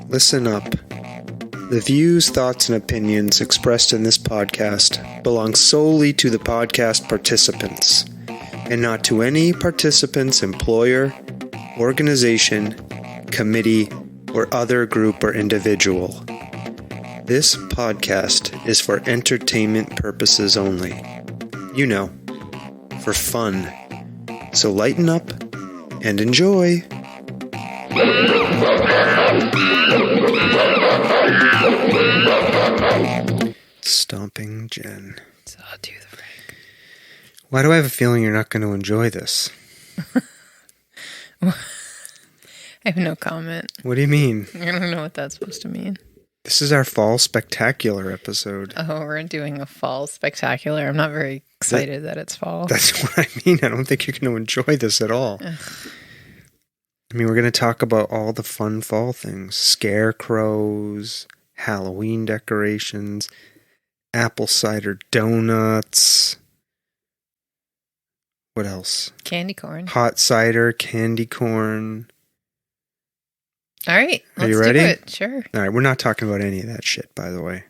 Listen up. The views, thoughts, and opinions expressed in this podcast belong solely to the podcast participants, and not to any participant's employer, organization, committee, or other group or individual. This podcast is for entertainment purposes only. You know, for fun. So lighten up and enjoy. Stomping Jen. Sawtooth, Frank. Why do I have a feeling you're not going to enjoy this? I have no comment. What do you mean? I don't know what that's supposed to mean. This is our fall spectacular episode. Oh, we're doing a fall spectacular. I'm not very excited that it's fall. That's what I mean. I don't think you're going to enjoy this at all. I mean, we're going to talk about all the fun fall things. Scarecrows, Halloween decorations, apple cider donuts. What else? Candy corn. Hot cider, candy corn. All right. Are you ready? Do it. Sure. All right. We're not talking about any of that shit, by the way.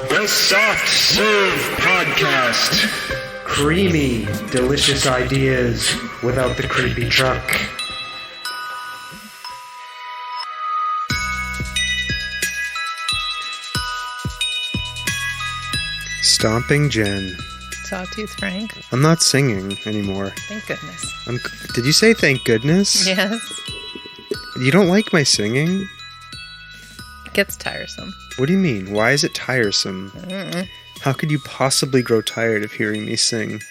The Soft Serve Podcast. Creamy, delicious ideas without the creepy truck. Stomping Jen. Sawtooth, Frank. I'm not singing anymore. Thank goodness. Did you say thank goodness? Yes. You don't like my singing? It gets tiresome. What do you mean? Why is it tiresome? How could you possibly grow tired of hearing me sing?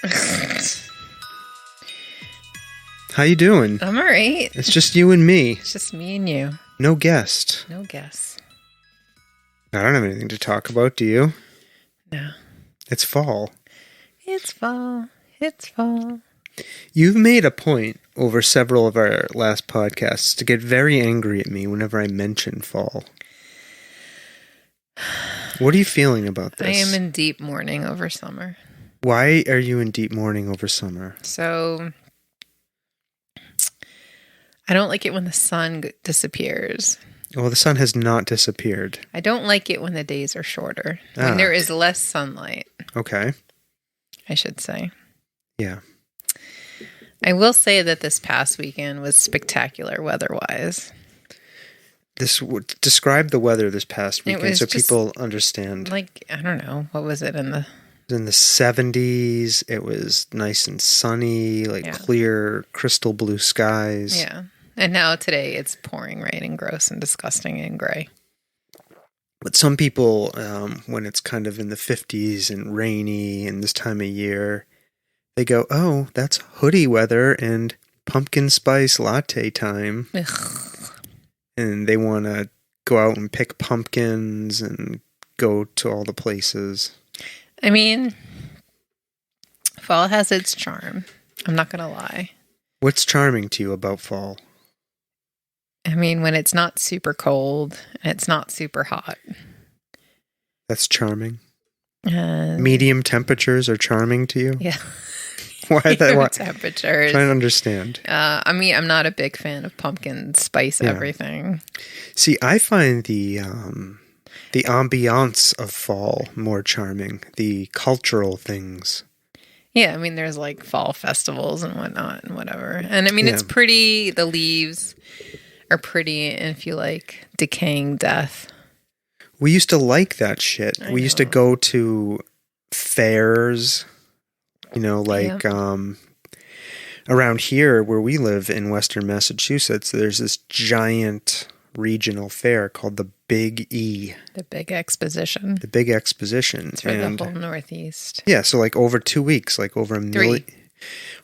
How you doing? I'm all right. It's just you and me. It's just me and you. No guest. No guess. I don't have anything to talk about, do you? No. It's fall. It's fall. It's fall. You've made a point over several of our last podcasts to get very angry at me whenever I mention fall. What are you feeling about this? I am in deep mourning over summer. Why are you in deep mourning over summer? So, I don't like it when the sun disappears. Well, the sun has not disappeared. I don't like it when the days are shorter. When there is less sunlight. Okay. I should say. Yeah. I will say that this past weekend was spectacular weather-wise. Describe the weather this past weekend so people understand. Like, I don't know, what was it in the 70s. It was nice and sunny, clear, crystal blue skies. Yeah. And now today it's pouring rain and gross and disgusting and gray. But some people, when it's kind of in the 50s and rainy and this time of year, they go, oh, that's hoodie weather and pumpkin spice latte time. Ugh. And they want to go out and pick pumpkins and go to all the places. I mean, fall has its charm. I'm not going to lie. What's charming to you about fall? I mean, when it's not super cold and it's not super hot. That's charming. Medium temperatures are charming to you? Yeah. Why that? Temperatures. Trying to understand. I mean, I'm not a big fan of pumpkin spice everything. See, I find the ambiance of fall more charming. The cultural things. Yeah, I mean, there's like fall festivals and whatnot and whatever. And I mean, it's pretty. The leaves are pretty, and if you like decaying death. We used to like that shit. We used to go to fairs. You know, around here where we live in Western Massachusetts, there's this giant regional fair called the Big E. The Big Exposition. The Big Exposition. It's for the whole Northeast. Yeah, so over 2 weeks, over a million.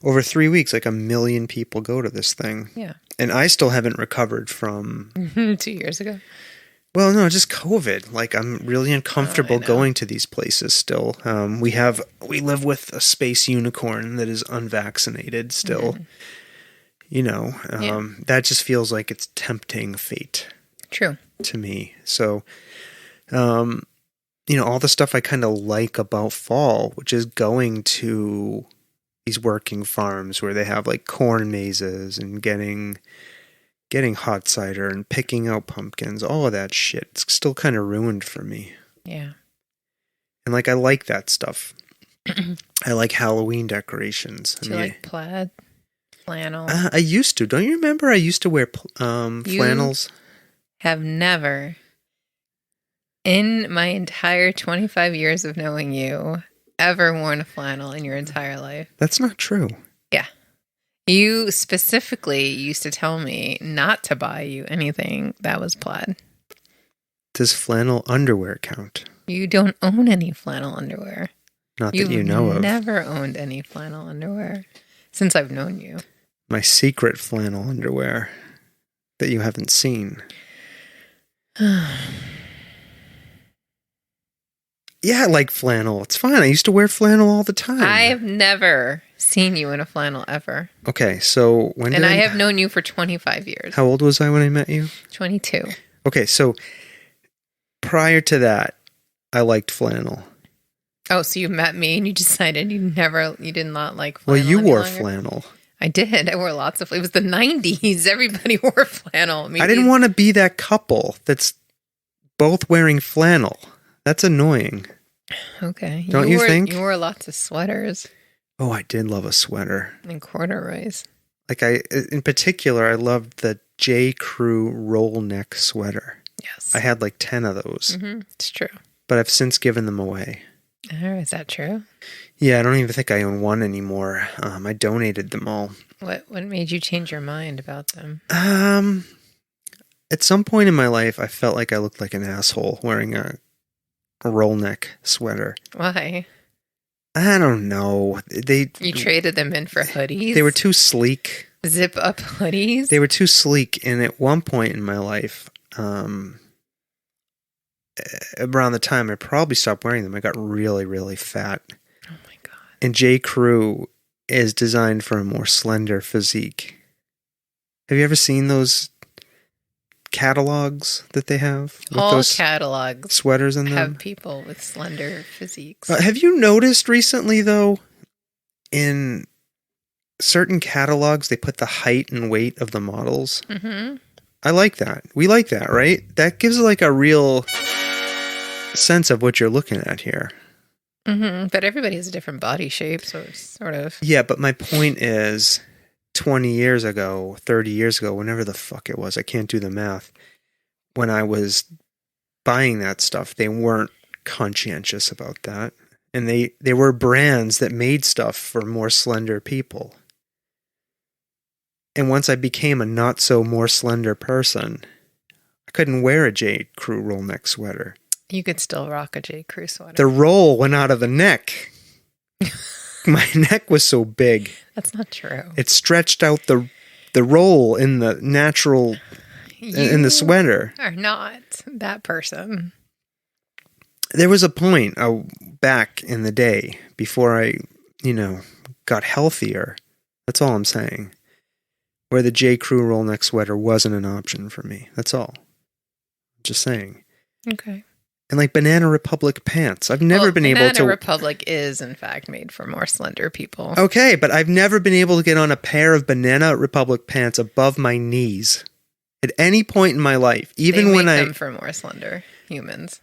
Over 3 weeks, 1 million people go to this thing. Yeah. And I still haven't recovered from... 2 years ago. Well, no, just COVID. I'm really uncomfortable going to these places still. We live with a space unicorn that is unvaccinated still. Mm-hmm. That just feels like it's tempting fate. True. To me. So, all the stuff I kind of like about fall, which is going to these working farms where they have like corn mazes and getting hot cider and picking out pumpkins, all of that shit. It's still kind of ruined for me. Yeah. And I like that stuff. I like Halloween decorations. Do you like plaid? Flannel? I used to. Don't you remember I used to wear flannels? Have never, in my entire 25 years of knowing you, ever worn a flannel in your entire life. That's not true. Yeah. You specifically used to tell me not to buy you anything that was plaid. Does flannel underwear count? You don't own any flannel underwear. Not that you know of. You've never owned any flannel underwear since I've known you. My secret flannel underwear that you haven't seen. Yeah, I like flannel. It's fine. I used to wear flannel all the time. I have never seen you in a flannel ever. Okay, so I have known you for 25 years. How old was I when I met you? 22. Okay, so prior to that, I liked flannel. Oh, so you met me and you decided you did not like flannel. Well, you wore longer? Flannel. I did. I wore lots of. It was the 90s. Everybody wore flannel. I didn't want to be that couple that's both wearing flannel. That's annoying. Okay. Don't you think? You wore lots of sweaters. Oh, I did love a sweater. And corduroys. In particular, I loved the J. Crew roll neck sweater. Yes. I had 10 of those. Mm-hmm. It's true. But I've since given them away. Oh, is that true? Yeah, I don't even think I own one anymore. I donated them all. What made you change your mind about them? At some point in my life, I felt like I looked like an asshole wearing a roll neck sweater. Why? I don't know. You traded them in for hoodies? They were too sleek. Zip up hoodies? They were too sleek, and at one point in my life, around the time I probably stopped wearing them, I got really, really fat. Oh my God. And J. Crew is designed for a more slender physique. Have you ever seen those catalogs that they have? With all those catalogs sweaters in them? have people with slender physiques. Have you noticed recently, though, in certain catalogs, they put the height and weight of the models? Mm-hmm. I like that. We like that, right? That gives a real sense of what you're looking at here. Mm-hmm. But everybody has a different body shape, so it's sort of... Yeah, but my point is, 20 years ago, 30 years ago, whenever the fuck it was, I can't do the math, when I was buying that stuff, they weren't conscientious about that. And they were brands that made stuff for more slender people. And once I became a not so more slender person, I couldn't wear a J. Crew roll neck sweater. You could still rock a J. Crew sweater. The roll went out of the neck. My neck was so big. That's not true. It stretched out the roll in the natural, in the sweater. You are not that person. There was a point back in the day before I, got healthier. That's all I'm saying. Where the J. Crew roll neck sweater wasn't an option for me. That's all. Just saying. Okay. And Banana Republic pants. I've never been able to... Banana Republic is, in fact, made for more slender people. Okay, but I've never been able to get on a pair of Banana Republic pants above my knees. At any point in my life. Even when I... They make them for more slender humans.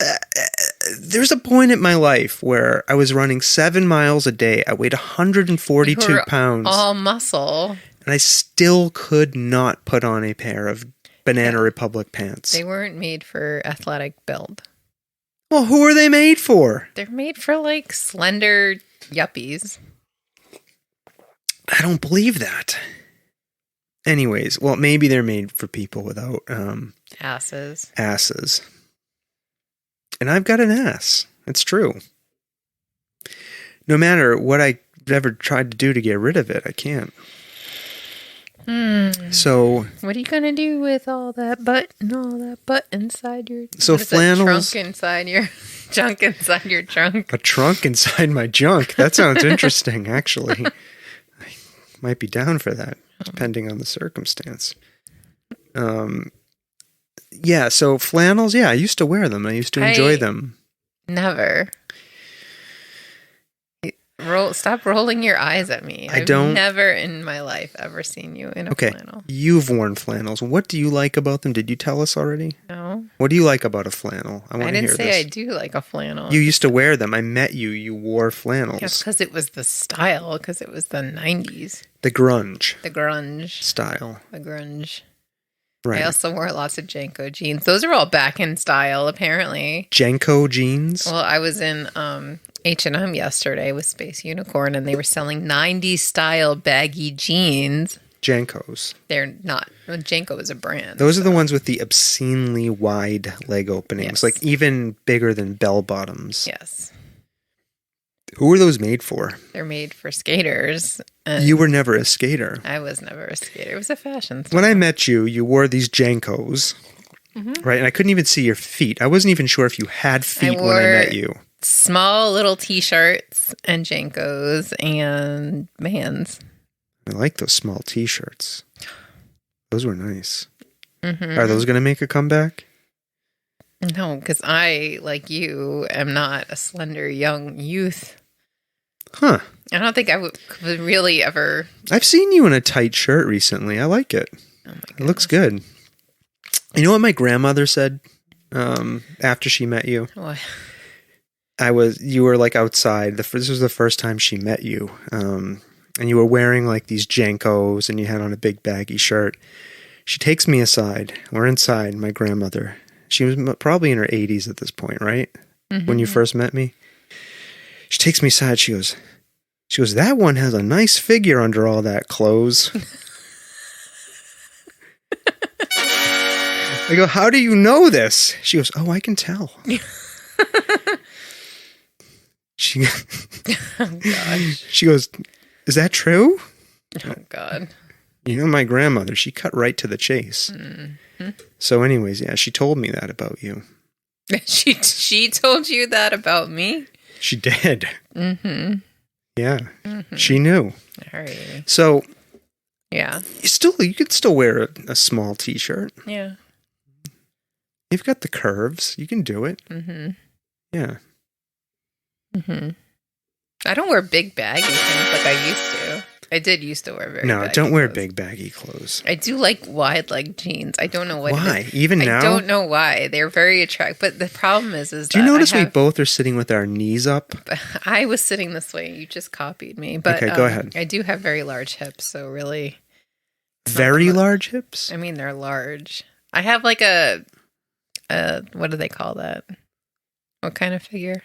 There's a point in my life where I was running 7 miles a day. I weighed 142 pounds. All muscle. And I still could not put on a pair of Banana Republic pants. They weren't made for athletic build. Well, who are they made for? They're made for slender yuppies. I don't believe that. Anyways, well, maybe they're made for people without asses. And I've got an ass. It's true. No matter what I ever tried to do to get rid of it, I can't. So what are you gonna do with all that butt inside your? So flannels, trunk inside your junk inside your trunk. A trunk inside my junk. That sounds interesting, actually. might be down for that, depending on the circumstance. Yeah, so flannels, I used to wear them. I used to enjoy them. Never. Stop rolling your eyes at me. I've never in my life ever seen you in a flannel. You've worn flannels. What do you like about them? Did you tell us already? No. What do you like about a flannel? I didn't say I do like a flannel. You used to wear them. I met you. You wore flannels. Yes, because it was the style, because it was the 90s. The grunge. The grunge. Style. The grunge. Right. I also wore lots of Janko jeans. Those are all back in style, apparently. Janko jeans? Well, I was in H&M yesterday with Space Unicorn, and they were selling 90s style baggy jeans. Jankos. They're not. Janko is a brand. Those are the ones with the obscenely wide leg openings, like even bigger than bell bottoms. Yes. Who are those made for? They're made for skaters. You were never a skater. I was never a skater. It was a fashion style. When I met you, you wore these Jankos, right? And I couldn't even see your feet. I wasn't even sure if you had feet when I met you. Small little T-shirts and Jankos and Vans. I like those small T-shirts. Those were nice. Are those going to make a comeback? No, because I, like you, am not a slender young youth. Huh. I don't think I would really ever... I've seen you in a tight shirt recently. I like it. Oh my goodness. It looks good. You know what my grandmother said after she met you? What? You were like outside. This was the first time she met you. And you were wearing like these Jankos and you had on a big baggy shirt. She takes me aside. We're inside, my grandmother. She was probably in her 80s at this point, right? When you first met me. She takes me aside. She goes, that one has a nice figure under all that clothes. I go, how do you know this? She goes, oh, I can tell. She goes, is that true? Oh, God. You know, my grandmother, she cut right to the chase. So anyways, she told me that about you. She told you that about me? She did. Yeah. She knew. All right. So, yeah. You could still wear a small T-shirt. Yeah. You've got the curves. You can do it. Yeah. I don't wear big baggy things like I used to. I did used to wear very No, baggy don't wear clothes. big baggy clothes. I do like wide leg jeans. I don't know what Why? it is. Even now? I don't know why. They're very attractive. But the problem is do you notice we both are sitting with our knees up? I was sitting this way. You just copied me. But okay, go ahead. I do have very large hips, so really. Very large hips? I mean, they're large. I have like a what do they call that? What kind of figure?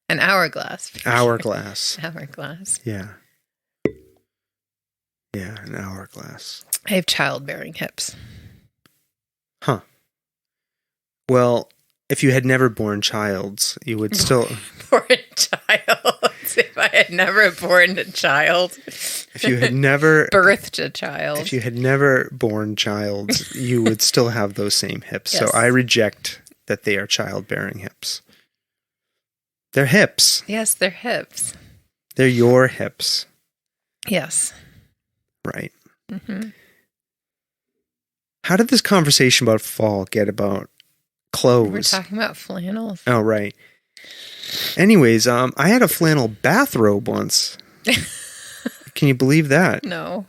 An hourglass. Hourglass. Hourglass. Yeah. Yeah, an hourglass. I have childbearing hips. Huh. Well, if you had never born childs, you would still... Born child. If I had never born a child. If you had never... Birthed a child. If you had never born childs, you would still have those same hips. Yes. So I reject that they are childbearing hips. They're hips. Yes, they're hips. They're your hips. Yes. Right. How did this conversation about fall get about clothes? We're talking about flannels. Oh, right. Anyways, I had a flannel bathrobe once. Can you believe that? No.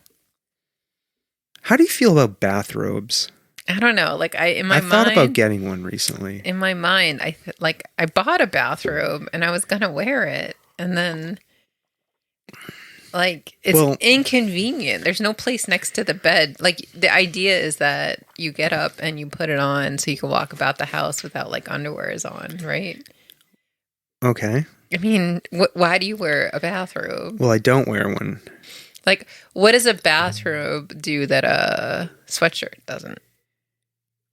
How do you feel about bathrobes? I don't know. Like I thought about getting one recently. In my mind, I bought a bathrobe and I was gonna wear it, and then like it's inconvenient. There's no place next to the bed. Like the idea is that you get up and you put it on so you can walk about the house without like underwears on, right? Okay. I mean, why do you wear a bathrobe? Well, I don't wear one. Like, what does a bathrobe do that a sweatshirt doesn't?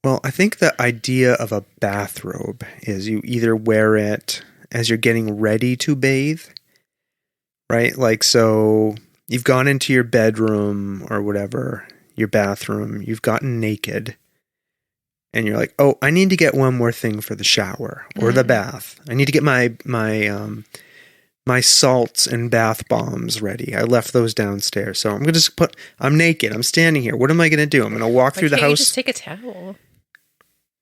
Well, I think the idea of a bathrobe is you either wear it as you're getting ready to bathe, right? Like, so you've gone into your bedroom or whatever, your bathroom, you've gotten naked, and you're like, oh, I need to get one more thing for the shower or the bath. I need to get my my salts and bath bombs ready. I left those downstairs. So I'm going to I'm naked. I'm standing here. What am I going to do? I'm going to walk through the house. You just take a towel.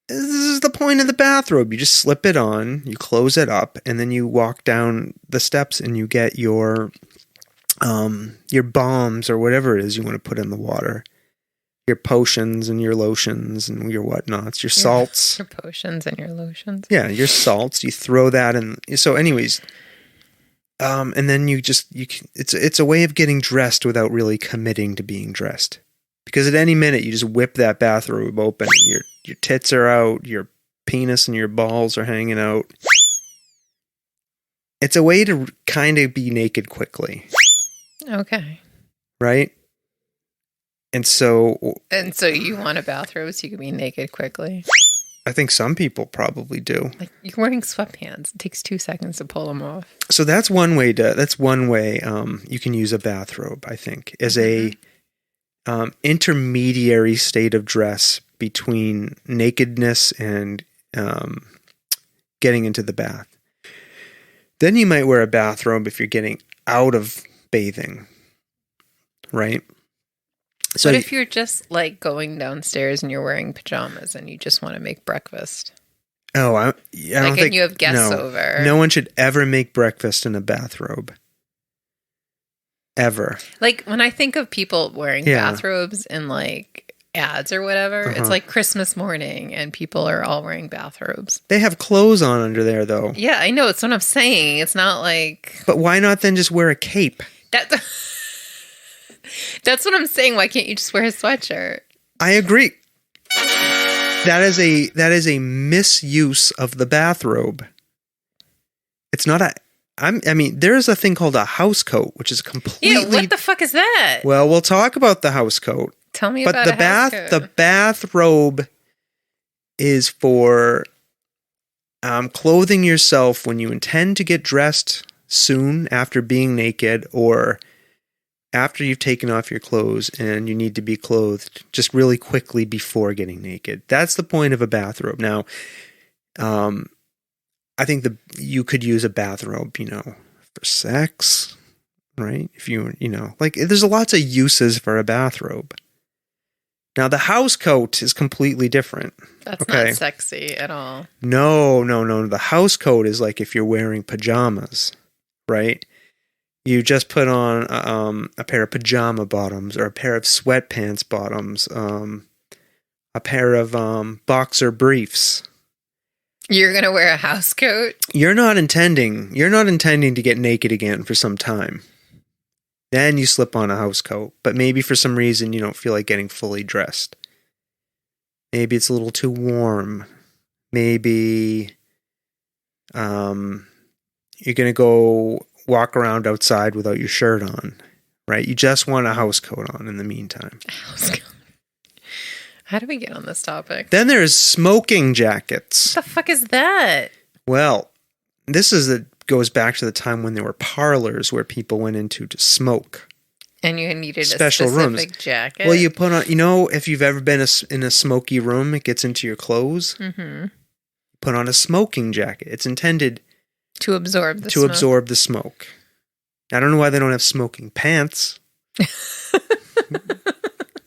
This is the point of the bathrobe. You just slip it on, you close it up, and then you walk down the steps and you get your bombs or whatever it is you want to put in the water. Your potions and your lotions and your whatnots, your salts. Your potions and your lotions. Yeah, your salts. You throw that in. So anyways, and then it's a way of getting dressed without really committing to being dressed. Because at any minute, you just whip that bathrobe open and your tits are out, your penis and your balls are hanging out. It's a way to kind of be naked quickly. Okay. Right? And so you want a bathrobe so you can be naked quickly? I think some people probably do. Like you're wearing sweatpants. It takes 2 seconds to pull them off. So that's one way you can use a bathrobe, I think, as a intermediary state of dress between nakedness and getting into the bath. Then you might wear a bathrobe if you're getting out of bathing, right? So what if you're just like going downstairs and you're wearing pajamas and you just want to make breakfast? Oh, I don't think you have guests over. No one should ever make breakfast in a bathrobe. Ever. Like when I think of people wearing bathrobes in like ads or whatever, it's like Christmas morning and people are all wearing bathrobes. They have clothes on under there though. Yeah, I know. It's what I'm saying. It's not like... But why not then just wear a cape? That's what I'm saying. Why can't you just wear a sweatshirt? I agree. That is a misuse of the bathrobe. It's not there's a thing called a housecoat, which is completely... Yeah, what the fuck is that? Well, we'll talk about the housecoat. Tell me about a housecoat. The bathrobe is for clothing yourself when you intend to get dressed soon after being naked or after you've taken off your clothes and you need to be clothed just really quickly before getting naked. That's the point of a bathrobe. Now, I think you could use a bathrobe, for sex, right? If there's lots of uses for a bathrobe. Now, the housecoat is completely different. That's not sexy at all. No. The housecoat is like if you're wearing pajamas, right? You just put on a pair of pajama bottoms or a pair of sweatpants bottoms, a pair of boxer briefs. You're going to wear a housecoat? You're not intending to get naked again for some time. Then you slip on a housecoat, but maybe for some reason you don't feel like getting fully dressed. Maybe it's a little too warm. Maybe you're going to go walk around outside without your shirt on, right? You just want a housecoat on in the meantime. Housecoat. How do we get on this topic? Then there's smoking jackets. What the fuck is that? Well, goes back to the time when there were parlors where people went into to smoke. And you needed special a specific rooms. Jacket? Well, you put on, if you've ever been in a smoky room, it gets into your clothes. Mm-hmm. Put on a smoking jacket. It's intended to absorb the smoke. I don't know why they don't have smoking pants.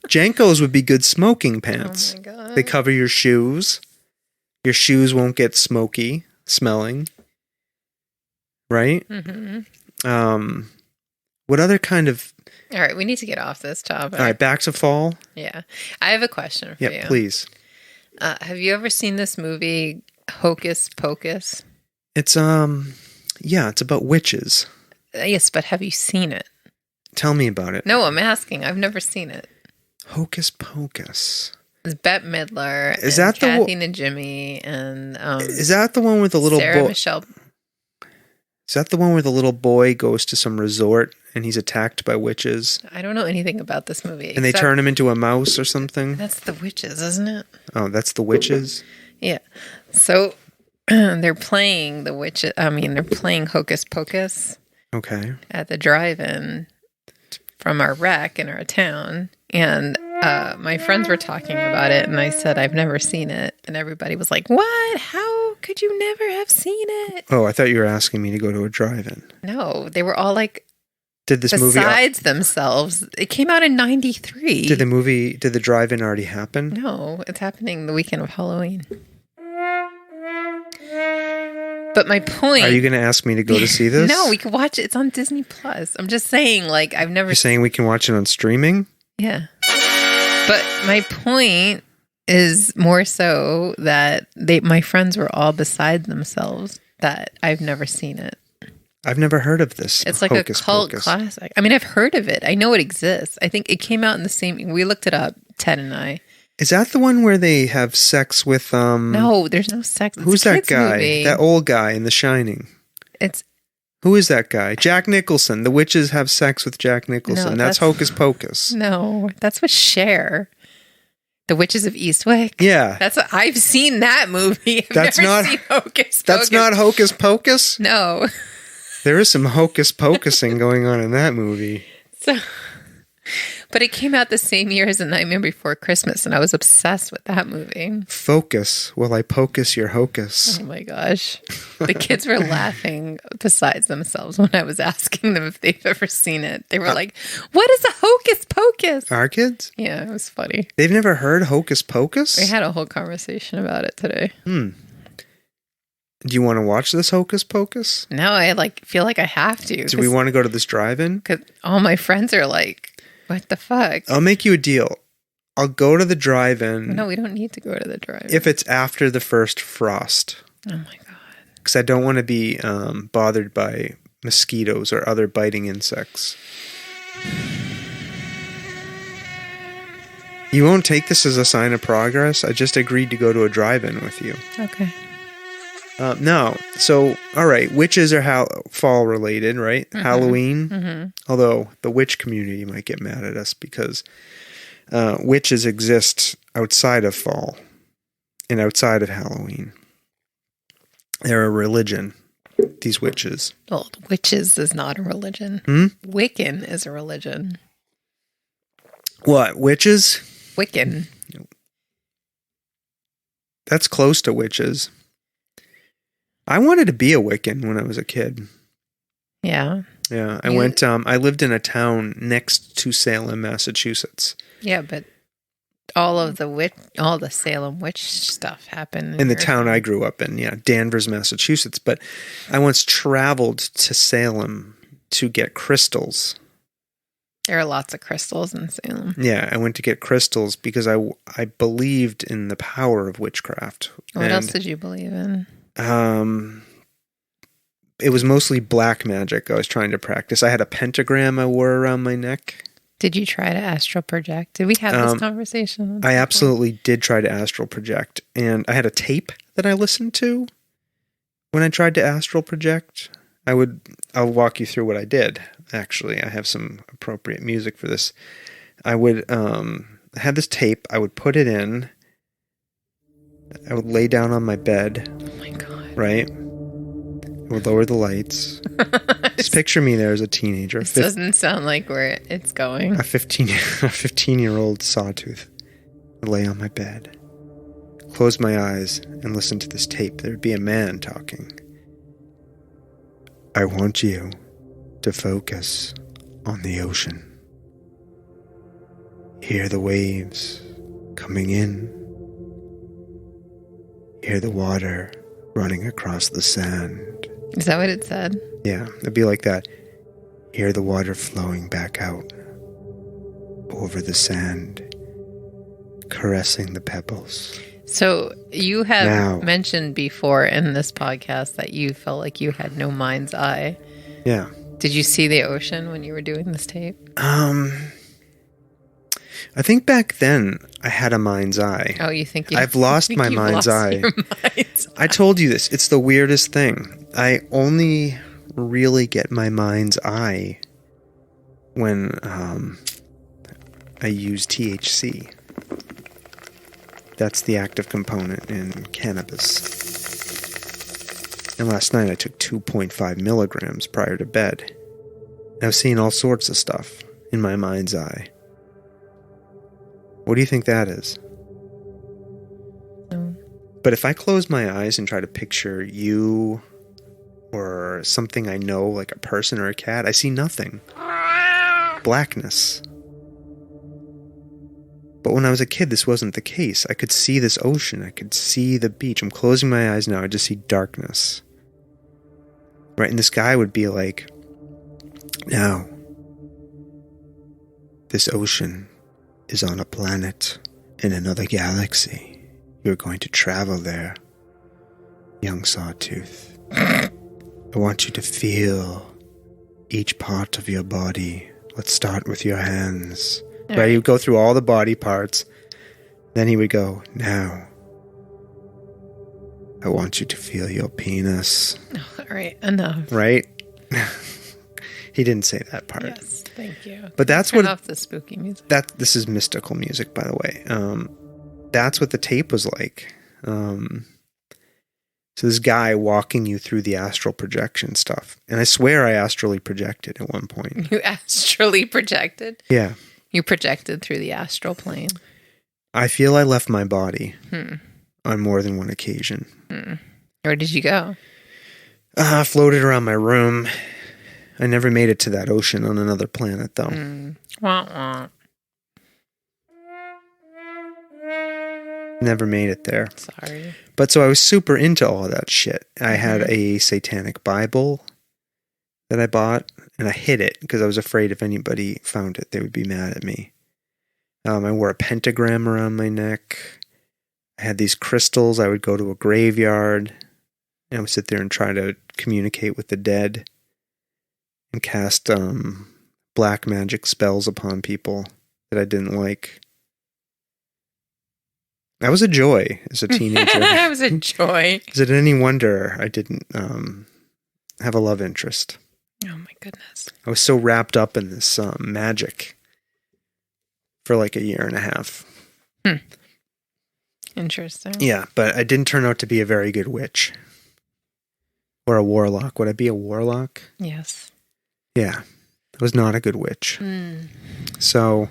Jankos would be good smoking pants. Oh my God. They cover your shoes. Your shoes won't get smoky smelling. Right? Mm-hmm. What other kind of... All right, we need to get off this topic. All right, back to fall. Yeah. I have a question for you. Yeah, please. Have you ever seen this movie, Hocus Pocus? It's it's about witches. Yes, but have you seen it? Tell me about it. No, I'm asking. I've never seen it. Hocus Pocus. It's Bette Midler. Is that Kathy and Jimmy and is that the one with the little Sarah boy? Michelle. Is that the one where the little boy goes to some resort and he's attacked by witches? I don't know anything about this movie. And they turn him into a mouse or something? That's the witches, isn't it? Oh, that's the witches? Yeah. So they're playing they're playing Hocus Pocus. Okay. At the drive-in from our rec in our town. And my friends were talking about it, and I said, I've never seen it. And everybody was like, what? How? How could you never have seen it? Oh, I thought you were asking me to go to a drive-in. No, they were all like Did this besides themselves. It came out in 93. Did the drive-in already happen? No, it's happening the weekend of Halloween. But my point... Are you going to ask me to go to see this? No, we can watch it. It's on Disney Plus. I'm just saying, like, I've never... You're saying we can watch it on streaming? Yeah. But my point is more so that my friends were all beside themselves, that I've never seen it. I've never heard of this. It's like Hocus a cult Pocus. Classic. I mean, I've heard of it. I know it exists. I think it came out in the same... We looked it up, Ted and I. Is that the one where they have sex with... No, there's no sex. Who's that guy? Movie. That old guy in The Shining. Who is that guy? Jack Nicholson. The witches have sex with Jack Nicholson. No, that's Hocus Pocus. No, that's with Cher. The Witches of Eastwick? Yeah. I've seen that movie. I've never seen Hocus Pocus. That's not Hocus Pocus? No. There is some Hocus Pocusing going on in that movie. But it came out the same year as The Nightmare Before Christmas, and I was obsessed with that movie. Focus. Will I pocus your hocus? Oh my gosh. The kids were laughing besides themselves when I was asking them if they've ever seen it. They were like, what is a Hocus Pocus? Our kids? Yeah, it was funny. They've never heard Hocus Pocus? We had a whole conversation about it today. Do you want to watch this Hocus Pocus? No, I feel like I have to. Do we want to go to this drive-in? Because all my friends are like, what the fuck? I'll make you a deal. I'll go to the drive-in. No, we don't need to go to the drive-in. If it's after the first frost. Oh my God. Because I don't want to be bothered by mosquitoes or other biting insects. You won't take this as a sign of progress? I just agreed to go to a drive-in with you. Okay. No. So, all right. Witches are fall related, right? Mm-hmm. Halloween. Mm-hmm. Although the witch community might get mad at us because witches exist outside of fall and outside of Halloween. They're a religion, these witches. Well, witches is not a religion. Wiccan is a religion. What? Witches? Wiccan. That's close to witches. I wanted to be a Wiccan when I was a kid. Yeah. Yeah. I went, I lived in a town next to Salem, Massachusetts. Yeah, but all the Salem witch stuff happened in the town I grew up in. Yeah. Danvers, Massachusetts. But I once traveled to Salem to get crystals. There are lots of crystals in Salem. Yeah. I went to get crystals because I believed in the power of witchcraft. What else did you believe in? It was mostly black magic I was trying to practice. I had a pentagram I wore around my neck. Did you try to astral project? Did we have this conversation? I absolutely did try to astral project. And I had a tape that I listened to when I tried to astral project. I'll walk you through what I did. Actually, I have some appropriate music for this. I had this tape. I would put it in. I would lay down on my bed. Oh my God. Right? I would lower the lights. Just picture me there as a teenager. This doesn't sound like where it's going. A 15-year-old Sawtooth. I'd lay on my bed. Close my eyes and listen to this tape. There'd be a man talking. I want you to focus on the ocean. Hear the waves coming in. Hear the water running across the sand. Is that what it said? Yeah, it'd be like that. Hear the water flowing back out over the sand, caressing the pebbles. So you have mentioned before in this podcast that you felt like you had no mind's eye. Yeah. Did you see the ocean when you were doing this tape? I think back then I had a mind's eye. Oh, you think I've lost my mind's eye. I told you this. It's the weirdest thing. I only really get my mind's eye when I use THC. That's the active component in cannabis. And last night I took 2.5 milligrams prior to bed. I was seeing all sorts of stuff in my mind's eye. What do you think that is? But if I close my eyes and try to picture you or something I know, like a person or a cat, I see nothing. Blackness. But when I was a kid, this wasn't the case. I could see this ocean. I could see the beach. I'm closing my eyes now. I just see darkness. Right? And this guy would be like, now, this ocean is on a planet in another galaxy. You're going to travel there, young Sawtooth. I want you to feel each part of your body. Let's start with your hands. Right? He would go through all the body parts. Then he would go, now, I want you to feel your penis. All right, enough. Right? He didn't say that part. Yes, thank you. But that's Turn what... off the spooky music. This is mystical music, by the way. That's what the tape was like. So this guy walking you through the astral projection stuff. And I swear I astrally projected at one point. You astrally projected? Yeah. You projected through the astral plane. I feel I left my body on more than one occasion. Where did you go? I floated around my room. I never made it to that ocean on another planet, though. Wah, wah. Never made it there. Sorry. But so I was super into all that shit. I had a satanic Bible that I bought, and I hid it because I was afraid if anybody found it, they would be mad at me. I wore a pentagram around my neck. I had these crystals. I would go to a graveyard, and I would sit there and try to communicate with the dead and cast black magic spells upon people that I didn't like. That was a joy as a teenager. That was a joy. Is it any wonder I didn't have a love interest? Oh my goodness. I was so wrapped up in this magic for like a year and a half. Interesting. Yeah, but I didn't turn out to be a very good witch. Or a warlock. Would I be a warlock? Yes. Yeah. I was not a good witch. So,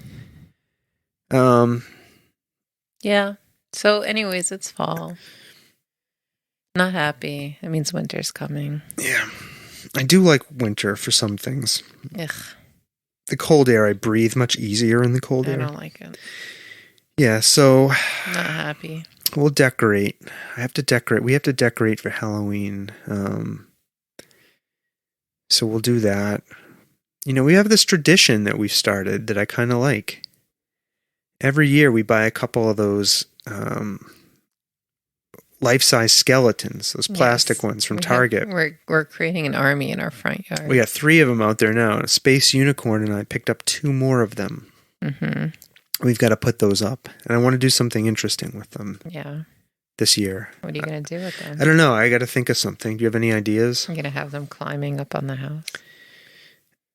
yeah. So anyways, it's fall. Not happy. It means winter's coming. Yeah. I do like winter for some things. Ugh. The cold air, I breathe much easier in the cold air. I don't like it. Yeah, so... Not happy. We'll decorate. I have to decorate. We have to decorate for Halloween. So we'll do that. You know, we have this tradition that we've started that I kind of like. Every year we buy a couple of those life-size skeletons, those plastic ones from Target. We're creating an army in our front yard. We got 3 of them out there now. A space unicorn and I picked up 2 more of them. We've got to put those up. And I want to do something interesting with them. Yeah. This year. What are you going to do with them? I don't know. I got to think of something. Do you have any ideas? I'm going to have them climbing up on the house.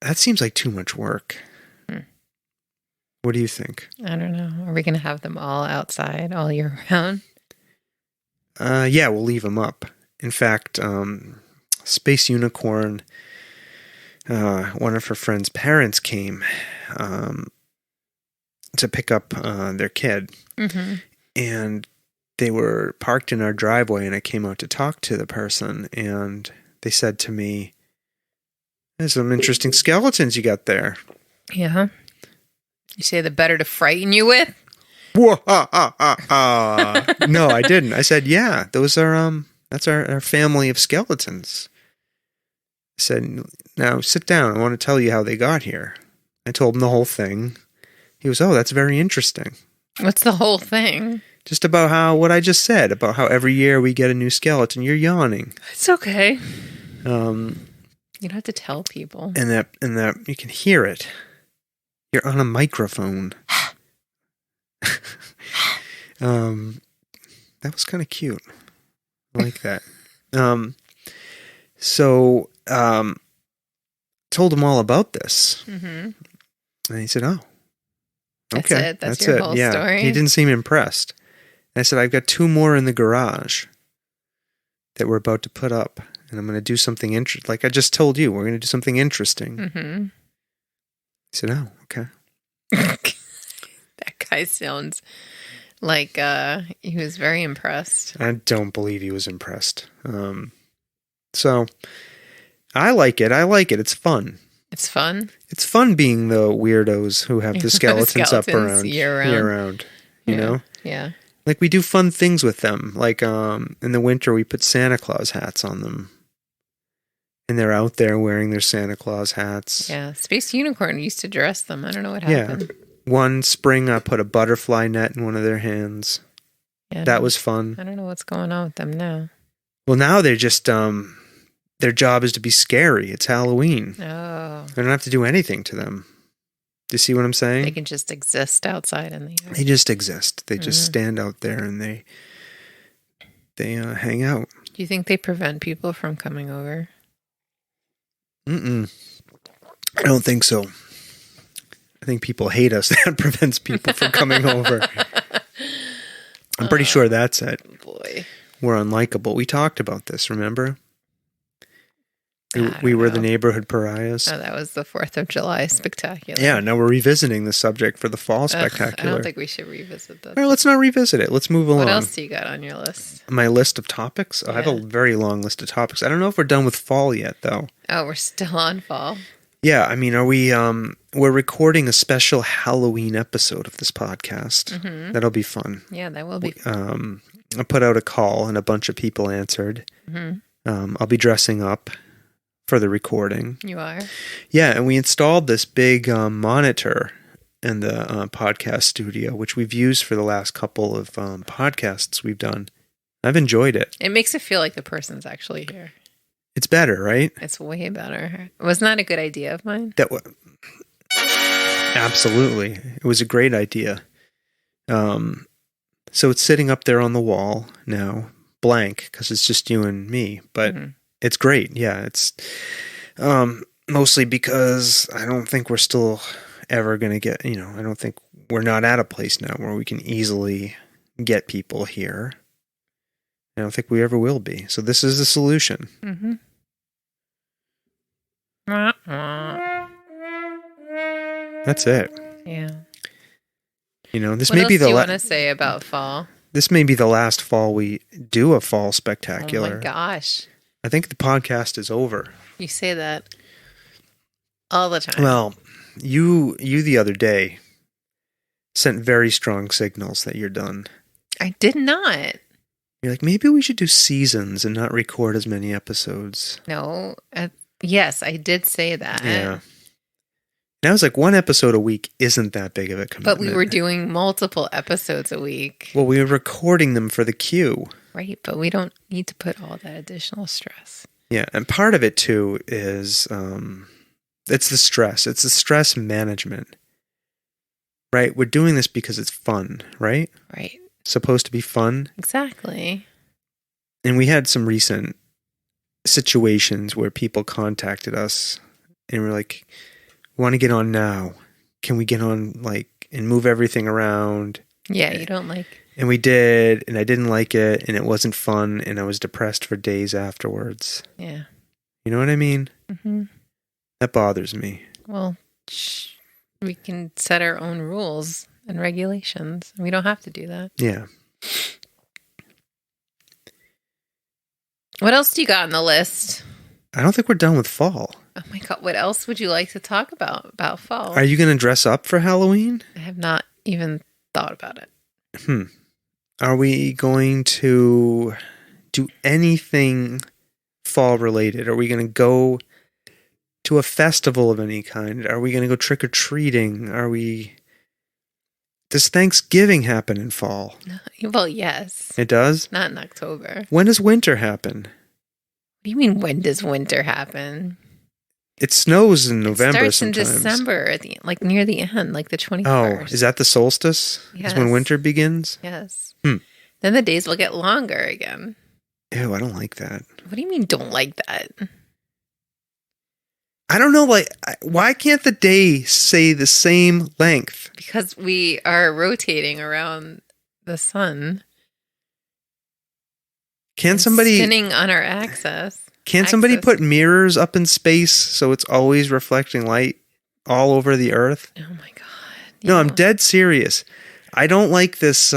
That seems like too much work. What do you think? I don't know. Are we going to have them all outside all year round? Yeah, we'll leave them up. In fact, Space Unicorn, one of her friend's parents came to pick up their kid. And they were parked in our driveway, and I came out to talk to the person, and they said to me, "There's some interesting skeletons you got there." Yeah. You say the better to frighten you with? No, I didn't. I said, yeah, those are, that's our family of skeletons. I said, now sit down. I want to tell you how they got here. I told him the whole thing. He was, oh, that's very interesting. What's the whole thing? Just about what I just said, about how every year we get a new skeleton. You're yawning. It's okay. You don't have to tell people. And that you can hear it. You're on a microphone. That was kind of cute. I like that. So told him all about this. And he said, oh, okay. That's your whole story? He didn't seem impressed. And I said, I've got 2 more in the garage that we're about to put up. And I'm going to do something interesting. Like I just told you, we're going to do something interesting. He said, oh, okay. That guy sounds Like, he was very impressed. I don't believe he was impressed. So I like it. It's fun. It's fun. It's fun being the weirdos who have the skeletons up around year round. You know? Yeah. Like, we do fun things with them. Like, in the winter, we put Santa Claus hats on them. And they're out there wearing their Santa Claus hats. Yeah. Space Unicorn used to dress them. I don't know what happened. Yeah. One spring, I put a butterfly net in one of their hands. Yeah, that was fun. I don't know what's going on with them now. Well, now they're just, their job is to be scary. It's Halloween. Oh. I don't have to do anything to them. Do you see what I'm saying? They can just exist outside in the yard. They just exist. They just stand out there and they hang out. Do you think they prevent people from coming over? I don't think so. I think people hate us. That prevents people from coming over. I'm pretty sure that's it. Boy. We're unlikable. We talked about this, remember? We don't were know. the neighborhood pariahs. Oh, that was the 4th of July spectacular. Yeah, now we're revisiting the subject for the fall Ugh, spectacular. I don't think we should revisit that. All right, let's not revisit it. Let's move along. What else do you got on your list? My list of topics? I have a very long list of topics. I don't know if we're done with fall yet, though. Oh, we're still on fall. Yeah, I mean, are we, we're recording a special Halloween episode of this podcast. Mm-hmm. That'll be fun. Yeah, that will be. I put out a call and a bunch of people answered. Mm-hmm. I'll be dressing up for the recording. You are? Yeah, and we installed this big monitor in the podcast studio, which we've used for the last couple of podcasts we've done. I've enjoyed it. It makes it feel like the person's actually here. It's better, right? It's way better. Wasn't that a good idea of mine? Absolutely. It was a great idea. So it's sitting up there on the wall now, blank, because it's just you and me. But it's great. Yeah, it's mostly because I don't think we're still ever going to get, I don't think we're not at a place now where we can easily get people here. I don't think we ever will be. So this is the solution. Mm-hmm. That's it. Yeah. This what may else be do you want to say about fall? This may be the last fall we do a fall spectacular. Oh my gosh. I think the podcast is over. You say that all the time. Well, you the other day sent very strong signals that you're done. I did not. You're like, maybe we should do seasons and not record as many episodes. No. Yes, I did say that. Yeah. And I was like, one episode a week isn't that big of a commitment. But we were doing multiple episodes a week. Well, we were recording them for the queue. Right, but we don't need to put all that additional stress. Yeah, and part of it, too, is it's the stress. It's the stress management. Right? We're doing this because it's fun, right? Right. Supposed to be fun. Exactly. And we had some recent situations where people contacted us and were like, want to get on now. Can we get on, and move everything around? Yeah, you don't like. And we did, and I didn't like it, and it wasn't fun, and I was depressed for days afterwards. Yeah. You know what I mean? Mm-hmm. That bothers me. Well, we can set our own rules and regulations. We don't have to do that. Yeah. What else do you got on the list? I don't think we're done with fall. Oh my God, what else would you like to talk about fall? Are you going to dress up for Halloween? I have not even thought about it. Are we going to do anything fall related? Are we going to go to a festival of any kind? Are we going to go trick or treating? Does Thanksgiving happen in fall? Well, yes. It does? Not in October. When does winter happen? What do you mean, when does winter happen? It snows in November It starts sometimes. in December, near the end, the 21st. Oh, is that the solstice? Yes. Is when winter begins? Yes. Then the days will get longer again. Ew, I don't like that. What do you mean don't like that? I don't know, why can't the day say the same length? Because we are rotating around the sun. Can somebody spinning on our axis? Can somebody put mirrors up in space so it's always reflecting light all over the earth? Oh my God. No, I'm dead serious. I don't like this.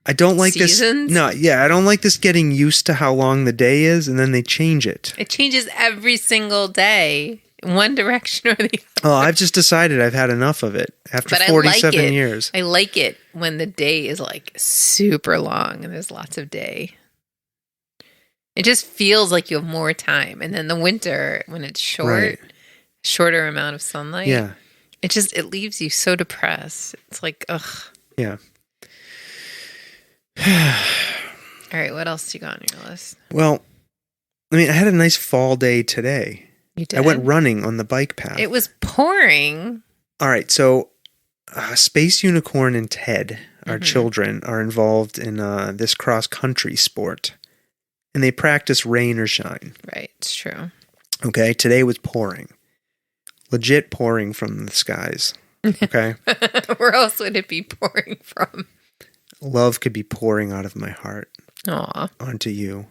I don't like Seasons? this. No, yeah, I don't like this getting used to how long the day is, and then they change it. It changes every single day, one direction or the other. Oh, I've just decided I've had enough of it after 47 years. I like it when the day is like super long and there's lots of day. It just feels like you have more time. And then the winter, when it's short, shorter amount of sunlight, it leaves you so depressed. It's like, ugh. Yeah. All right, what else do you got on your list? Well, I mean, I had a nice fall day today. You did? I went running on the bike path. It was pouring. All right, so Space Unicorn and Ted, our children, are involved in this cross-country sport. And they practice rain or shine. Right, it's true. Okay, today was pouring. Legit pouring from the skies. Okay? Where else would it be pouring from? Love could be pouring out of my heart. Aw. Onto you.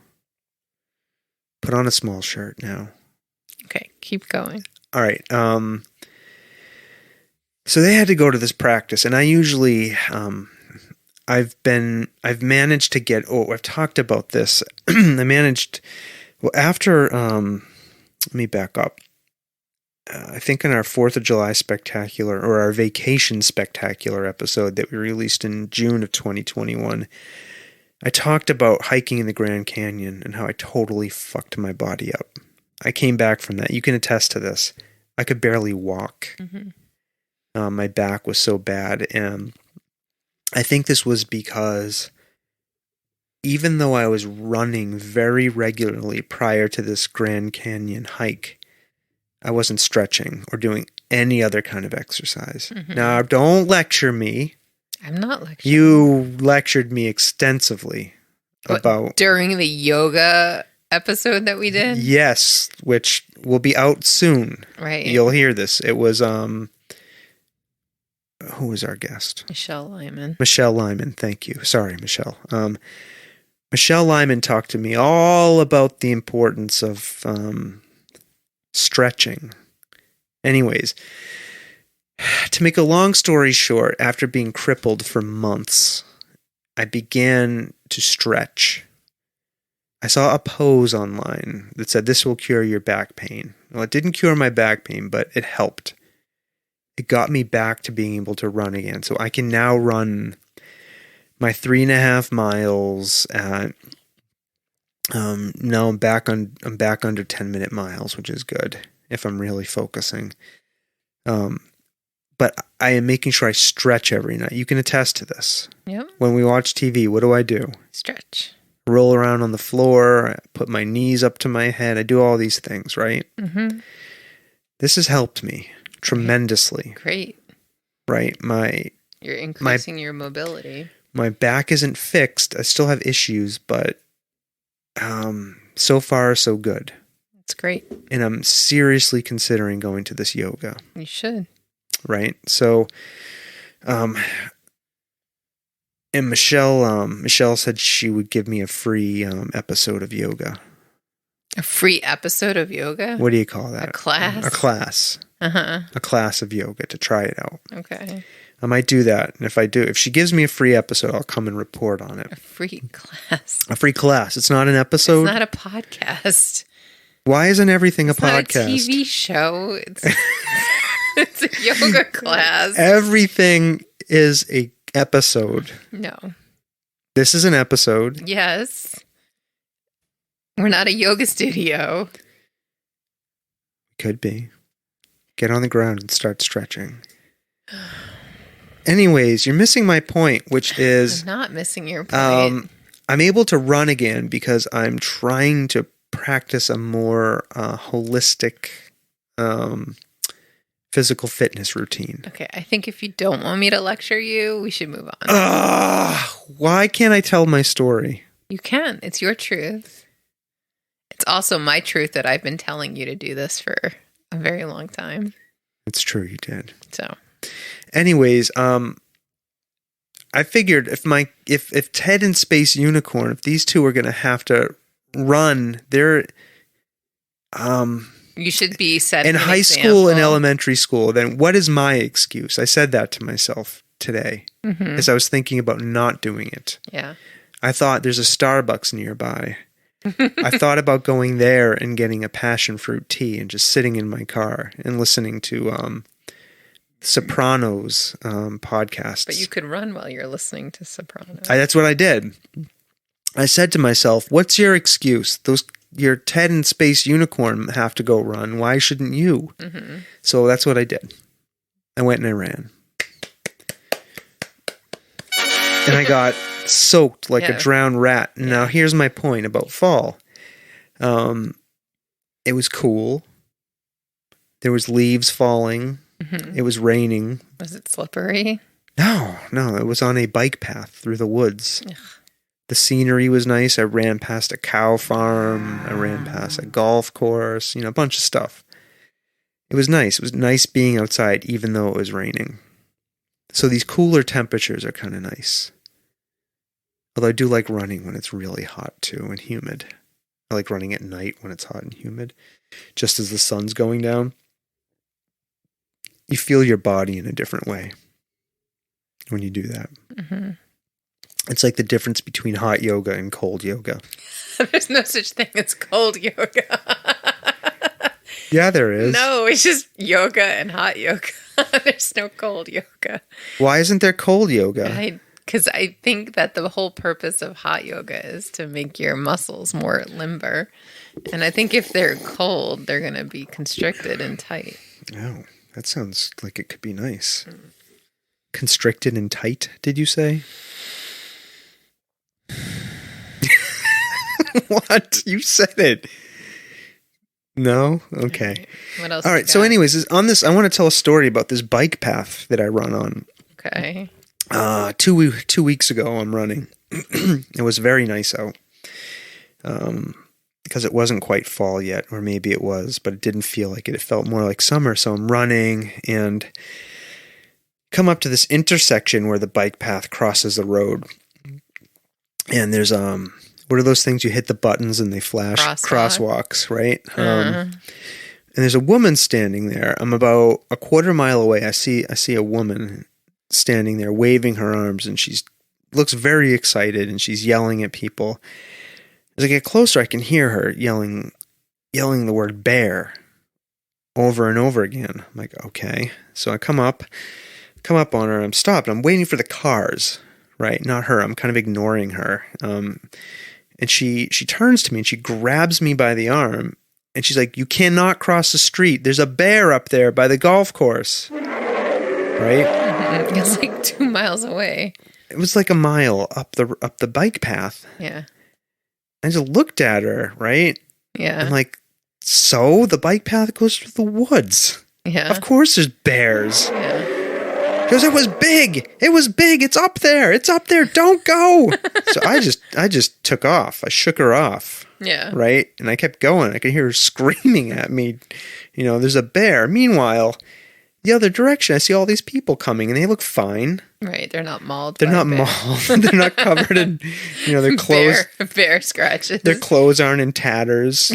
Put on a small shirt now. Okay, keep going. All right. So they had to go to this practice, and I usually, I've managed to get. Oh, I've talked about this. I managed. Well, after. Let me back up. I think in our 4th of July spectacular, or our vacation spectacular episode that we released in June of 2021, I talked about hiking in the Grand Canyon and how I totally fucked my body up. I came back from that. You can attest to this. I could barely walk. My back was so bad. And I think this was because even though I was running very regularly prior to this Grand Canyon hike, I wasn't stretching or doing any other kind of exercise. Now, don't lecture me. I'm not lecturing. You lectured me extensively about... During the yoga episode that we did? Yes, which will be out soon. Right. You'll hear this. It was, who was our guest? Michelle Lyman. Michelle Lyman, thank you. Sorry, Michelle. Michelle Lyman talked to me all about the importance of stretching. Anyways, to make a long story short, after being crippled for months, I began to stretch. I saw a pose online that said, "This will cure your back pain." Well, it didn't cure my back pain, but it helped. It got me back to being able to run again. So I can now run my 3.5 miles at, now I'm back under 10-minute miles, which is good if I'm really focusing. But I am making sure I stretch every night. You can attest to this. Yep. When we watch TV, what do? Stretch. Roll around on the floor, I put my knees up to my head. I do all these things, right? This has helped me tremendously. Great. Right? You're increasing your mobility. My back isn't fixed. I still have issues, but so far, so good. That's great. And I'm seriously considering going to this yoga. You should. Right? So, and Michelle said she would give me a free episode of yoga. A free episode of yoga? What do you call that? A class? A class. A class of yoga to try it out. Okay. I might do that. And if she gives me a free episode, I'll come and report on it. A free class. A free class. It's not an episode. It's not a podcast. Why isn't everything it's a podcast? It's not a TV show. It's a yoga class. Everything is a episode. No. This is an episode. Yes. We're not a yoga studio. Could be. Get on the ground and start stretching. Anyways, you're missing my point, which is... I'm not missing your point. I'm able to run again because I'm trying to practice a more holistic physical fitness routine. Okay, I think if you don't want me to lecture you, we should move on. Why can't I tell my story? You can. It's your truth. It's also my truth that I've been telling you to do this for a very long time. It's true, you did. So... Anyways, I figured if Ted and Space Unicorn, if these two are going to have to run, You should be setting in an high school and example. elementary school, then what is my excuse? I said that to myself today as I was thinking about not doing it. Yeah. I thought there's a Starbucks nearby. I thought about going there and getting a passion fruit tea and just sitting in my car and listening to Sopranos podcasts. But you could run while you're listening to Sopranos. That's what I did. I said to myself, what's your excuse? Your Ted and Space Unicorn have to go run. Why shouldn't you? So that's what I did. I went and I ran. And I got soaked like a drowned rat. Now, here's my point about fall. It was cool. There was leaves falling. It was raining. Was it slippery? No. It was on a bike path through the woods. Ugh. The scenery was nice. I ran past a cow farm. I ran past a golf course, a bunch of stuff. It was nice. It was nice being outside, even though it was raining. So these cooler temperatures are kind of nice. Although I do like running when it's really hot too and humid. I like running at night when it's hot and humid, just as the sun's going down. You feel your body in a different way when you do that. It's like the difference between hot yoga and cold yoga. There's no such thing as cold yoga. Yeah, there is. No, it's just yoga and hot yoga. There's no cold yoga. Why isn't there cold yoga? Because I think that the whole purpose of hot yoga is to make your muscles more limber. And I think if they're cold, they're going to be constricted and tight. Oh, that sounds like it could be nice. Constricted and tight, did you say? What? You said it. No? Okay. What else? All right. So anyways, on this, I want to tell a story about this bike path that I run on. Okay. 2 weeks ago, I'm running. It was very nice out. Because it wasn't quite fall yet, or maybe it was, but it didn't feel like it. It felt more like summer. So I'm running and come up to this intersection where the bike path crosses the road. And there's what are those things you hit the buttons and they flash? Crosswalks, right? And there's a woman standing there. I'm about a quarter mile away. I see a woman standing there waving her arms, and she looks very excited, and she's yelling at people. As I get closer, I can hear her yelling the word bear over and over again. I'm like, okay. So I come up on her. I'm stopped. I'm waiting for the cars, right? Not her. I'm kind of ignoring her. And she turns to me and she grabs me by the arm and she's like, "You cannot cross the street. There's a bear up there by the golf course." Right? It's like 2 miles away. It was like a mile up the bike path. Yeah. I just looked at her, right? Yeah. I'm like, so the bike path goes through the woods. Yeah. Of course there's bears. Yeah. Because it was big. It's up there. Don't go. So I just took off. I shook her off. Yeah. Right. And I kept going. I could hear her screaming at me. There's a bear. Meanwhile, the other direction, I see all these people coming and they look fine. Right. They're not mauled. They're not mauled. They're not covered in, their clothes. Bear scratches. Their clothes aren't in tatters.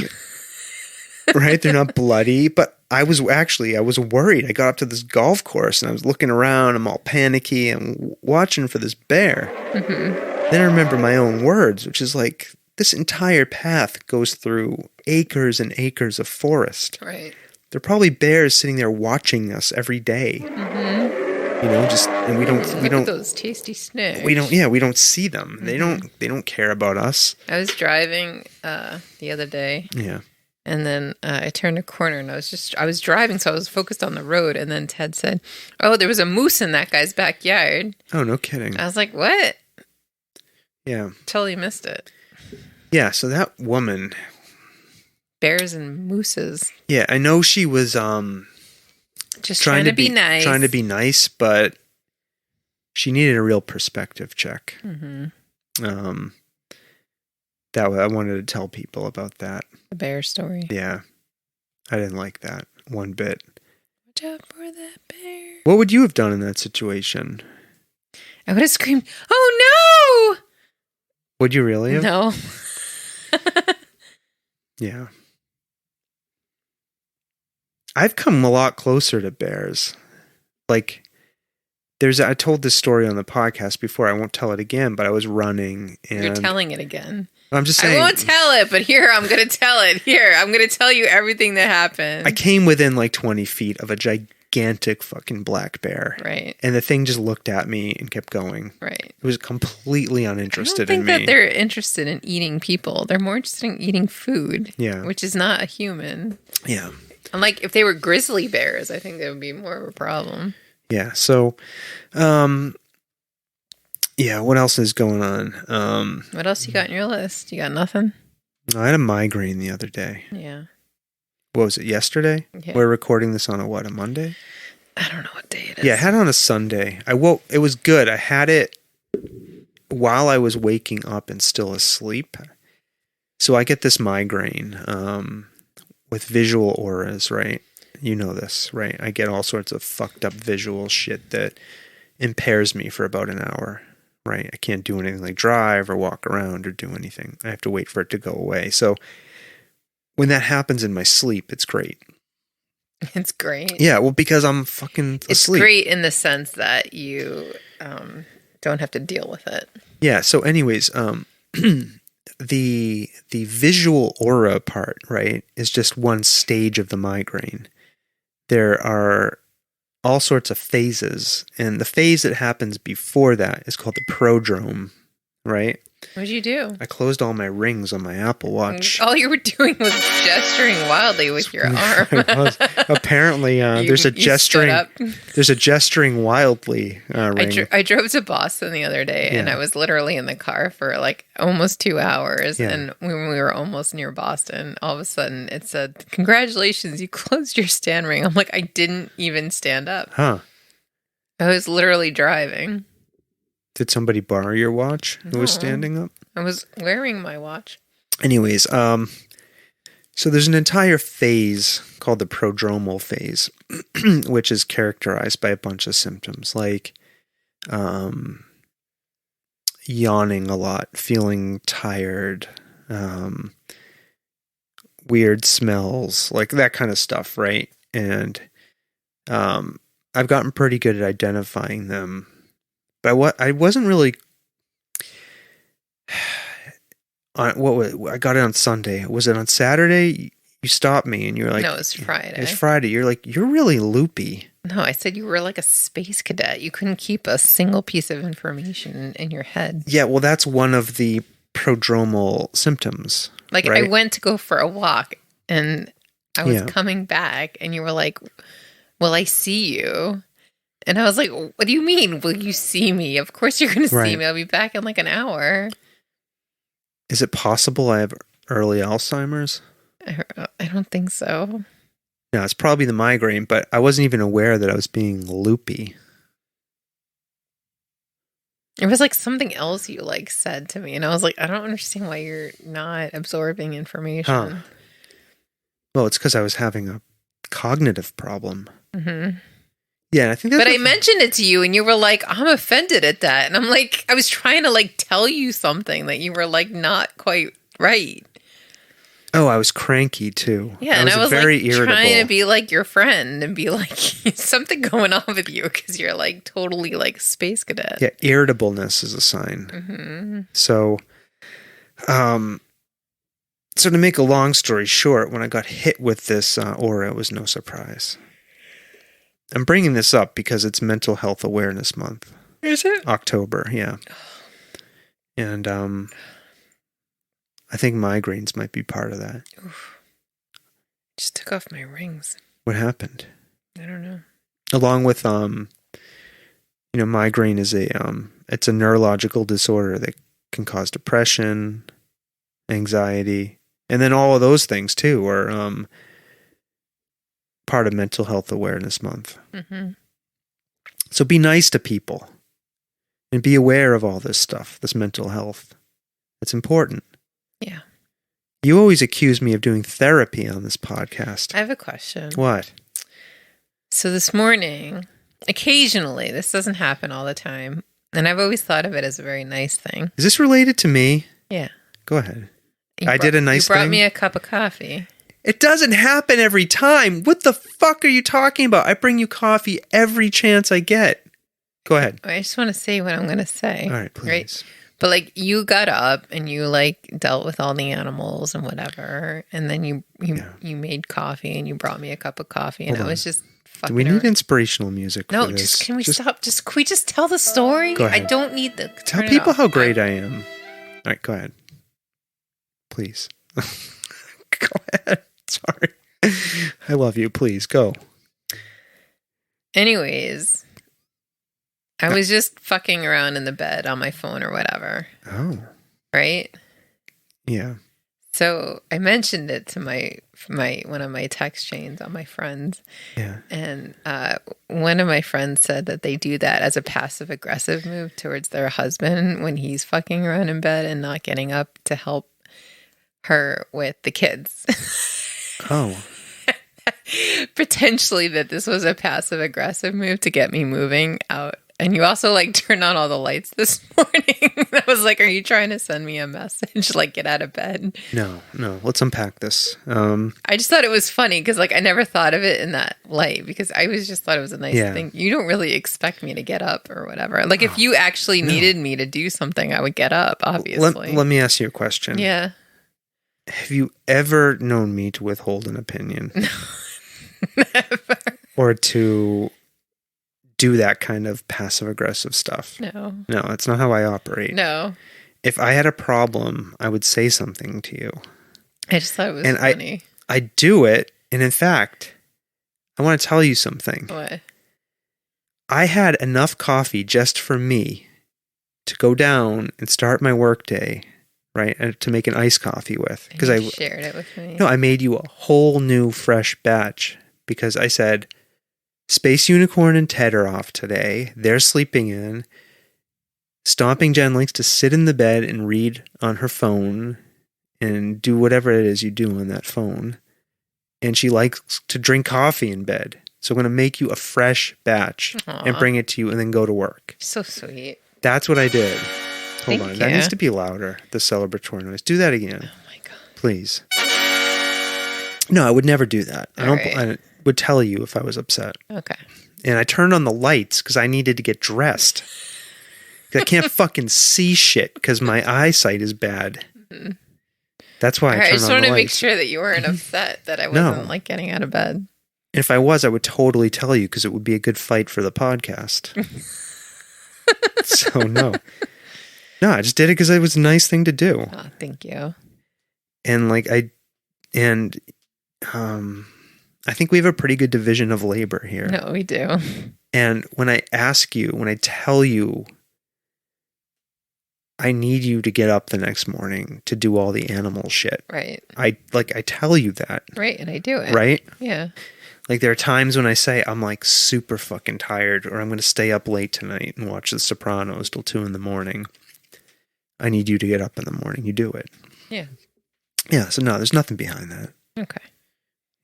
Right. They're not bloody. But I was worried. I got up to this golf course and I was looking around. I'm all panicky. I'm watching for this bear. Then I remember my own words, which is like, this entire path goes through acres and acres of forest. Right. There are probably bears sitting there watching us every day. And we don't Look at those tasty snacks. we don't see them. They don't care about us. I was driving the other day. Yeah. And then I turned a corner and I was driving, so I was focused on the road. And then Ted said, "Oh, there was a moose in that guy's backyard." Oh, no kidding. I was like, "What?" Yeah. Totally missed it. Yeah. So that woman, Bears and mooses. yeah, I know she was Just trying to be nice. Trying to be nice, but she needed a real perspective check. That I wanted to tell people about that. The bear story. Yeah. I didn't like that one bit. Watch out for that bear. What would you have done in that situation? I would have screamed, "Oh, no!" Would you really have? No. Yeah. I've come a lot closer to bears. Like, I told this story on the podcast before. I won't tell it again, but I was running and You're telling it again. I'm just saying. I won't tell it, but here, I'm going to tell it. Here, I'm going to tell you everything that happened. I came within like 20 feet of a gigantic fucking black bear. Right. And the thing just looked at me and kept going. Right. It was completely uninterested in me. I don't think that they're interested in eating people. They're more interested in eating food. Yeah. Which is not a human. Yeah. Unlike if they were grizzly bears, I think that would be more of a problem. Yeah. So, yeah, what else is going on? What else you got on your list? You got nothing? I had a migraine the other day. Yeah. What was it, yesterday? Yeah. We're recording this on a Monday? I don't know what day it is. Yeah, I had it on a Sunday. It was good. I had it while I was waking up and still asleep. So I get this migraine with visual auras, right? You know this, right? I get all sorts of fucked up visual shit that impairs me for about an hour, right? I can't do anything like drive or walk around or do anything. I have to wait for it to go away. So when that happens in my sleep, it's great. It's great. Yeah, well, because I'm fucking asleep. It's great in the sense that you don't have to deal with it. Yeah, so anyways, the visual aura part, right, is just one stage of the migraine. There are all sorts of phases, and the phase that happens before that is called the prodrome, right? What'd you do? I closed all my rings on my Apple Watch. All you were doing was gesturing wildly with your arm. Apparently, there's a gesturing wildly ring. I drove to Boston the other day, and I was literally in the car for like almost 2 hours. Yeah. And when we were almost near Boston, all of a sudden it said, "Congratulations, you closed your stand ring." I'm like, I didn't even stand up. Huh. I was literally driving. Did somebody borrow your watch who was standing up? I was wearing my watch. Anyways, so there's an entire phase called the prodromal phase, which is characterized by a bunch of symptoms like yawning a lot, feeling tired, weird smells, like that kind of stuff, right? And I've gotten pretty good at identifying them. But I wasn't really. I got it on Sunday. Was it on Saturday? You stopped me and you were like, "No, it was Friday." It's Friday. You're like, "You're really loopy." No, I said you were like a space cadet. You couldn't keep a single piece of information in your head. Yeah, well, that's one of the prodromal symptoms. Like, right? I went to go for a walk and I was coming back, and you were like, "Will I see you?" And I was like, "What do you mean, will you see me? Of course you're going to see me. I'll be back in like an hour." Is it possible I have early Alzheimer's? I don't think so. No, it's probably the migraine, but I wasn't even aware that I was being loopy. It was like something else you like said to me, and I was like, I don't understand why you're not absorbing information. Huh. Well, it's because I was having a cognitive problem. Mm-hmm. Yeah, I think that's. But I mentioned it to you, and you were like, "I'm offended at that," and I'm like, I was trying to like tell you something that you were like not quite right. Oh, I was cranky too. Yeah, and I was very like irritable. trying to be like your friend and be like, something going on with you because you're like totally like space cadet. Yeah, irritableness is a sign. Mm-hmm. So to make a long story short, when I got hit with this aura, it was no surprise. I'm bringing this up because it's Mental Health Awareness Month. Is it? October, yeah. And I think migraines might be part of that. Oof. Just took off my rings. What happened? I don't know. Along with migraine is it's a neurological disorder that can cause depression, anxiety, and then all of those things too are part of Mental Health Awareness Month. Mm-hmm. So be nice to people and be aware of all this stuff, this mental health. It's important. Yeah. You always accuse me of doing therapy on this podcast. I have a question. What? So this morning, occasionally, this doesn't happen all the time, and I've always thought of it as a very nice thing. Is this related to me? Yeah. Go ahead. I did a nice thing. You brought me a cup of coffee. It doesn't happen every time. What the fuck are you talking about? I bring you coffee every chance I get. Go ahead. I just want to say what I'm going to say. All right, please. Right? But like you got up and you like dealt with all the animals and whatever, and then you made coffee and you brought me a cup of coffee, and I was just fucking. Do we need inspirational music? No, for this? just can we stop? Just can we just tell the story? Go ahead. I don't need the. Tell people how great I am. All right, go ahead, please. Go ahead. Sorry, I love you. Please go. Anyways. I was just fucking around in the bed on my phone or whatever. Oh. Right? Yeah. So I mentioned it to my one of my text chains on my friends. Yeah. And one of my friends said that they do that as a passive aggressive move towards their husband when he's fucking around in bed and not getting up to help her with the kids. Oh. Potentially that this was a passive aggressive move to get me moving out. And you also like turned on all the lights this morning. I was like, are you trying to send me a message? Like, get out of bed? No. Let's unpack this. I just thought it was funny because like I never thought of it in that light because I was just thought it was a nice thing. You don't really expect me to get up or whatever. Like if you actually needed me to do something, I would get up, obviously. Let me ask you a question. Yeah. Have you ever known me to withhold an opinion? No. Never. Or to do that kind of passive-aggressive stuff? No, that's not how I operate. No. If I had a problem, I would say something to you. I just thought it was funny. I do it, and in fact, I want to tell you something. What? I had enough coffee just for me to go down and start my workday, right? And to make an iced coffee with. Because I shared it with me. No, I made you a whole new fresh batch because I said, Space Unicorn and Ted are off today. They're sleeping in. Stomping Jen likes to sit in the bed and read on her phone and do whatever it is you do on that phone. And she likes to drink coffee in bed. So I'm going to make you a fresh batch and bring it to you and then go to work. So sweet. That's what I did. Hold on. You. That needs to be louder, the celebratory noise. Do that again. Oh my God. Please. No, I would never do that. Right. I would tell you if I was upset. Okay. And I turned on the lights because I needed to get dressed. I can't fucking see shit because my eyesight is bad. Mm-hmm. That's why I turned on the lights. I just wanted to make sure that you weren't upset that I wasn't like getting out of bed. And if I was, I would totally tell you because it would be a good fight for the podcast. So no, I just did it because it was a nice thing to do. Oh, thank you. And I think we have a pretty good division of labor here. No, we do. And when I tell you, I need you to get up the next morning to do all the animal shit. Right. I tell you that. Right, and I do it. Right? Yeah. Like there are times when I say I'm like super fucking tired or I'm going to stay up late tonight and watch The Sopranos till 2 a.m. I need you to get up in the morning. You do it. Yeah. Yeah, so no, there's nothing behind that. Okay.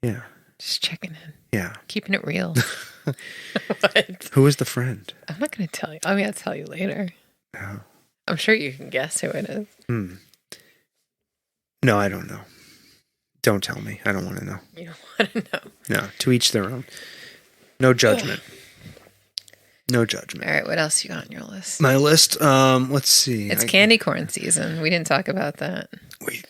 Yeah. Just checking in. Yeah. Keeping it real. What? Who is the friend? I'm not going to tell you. I'm going to tell you later. No. I'm sure you can guess who it is. No, I don't know. Don't tell me. I don't want to know. You don't want to know. No, to each their own. No judgment. No judgment. All right, what else you got on your list? My list, let's see. It's candy corn season. We didn't talk about that. Wait.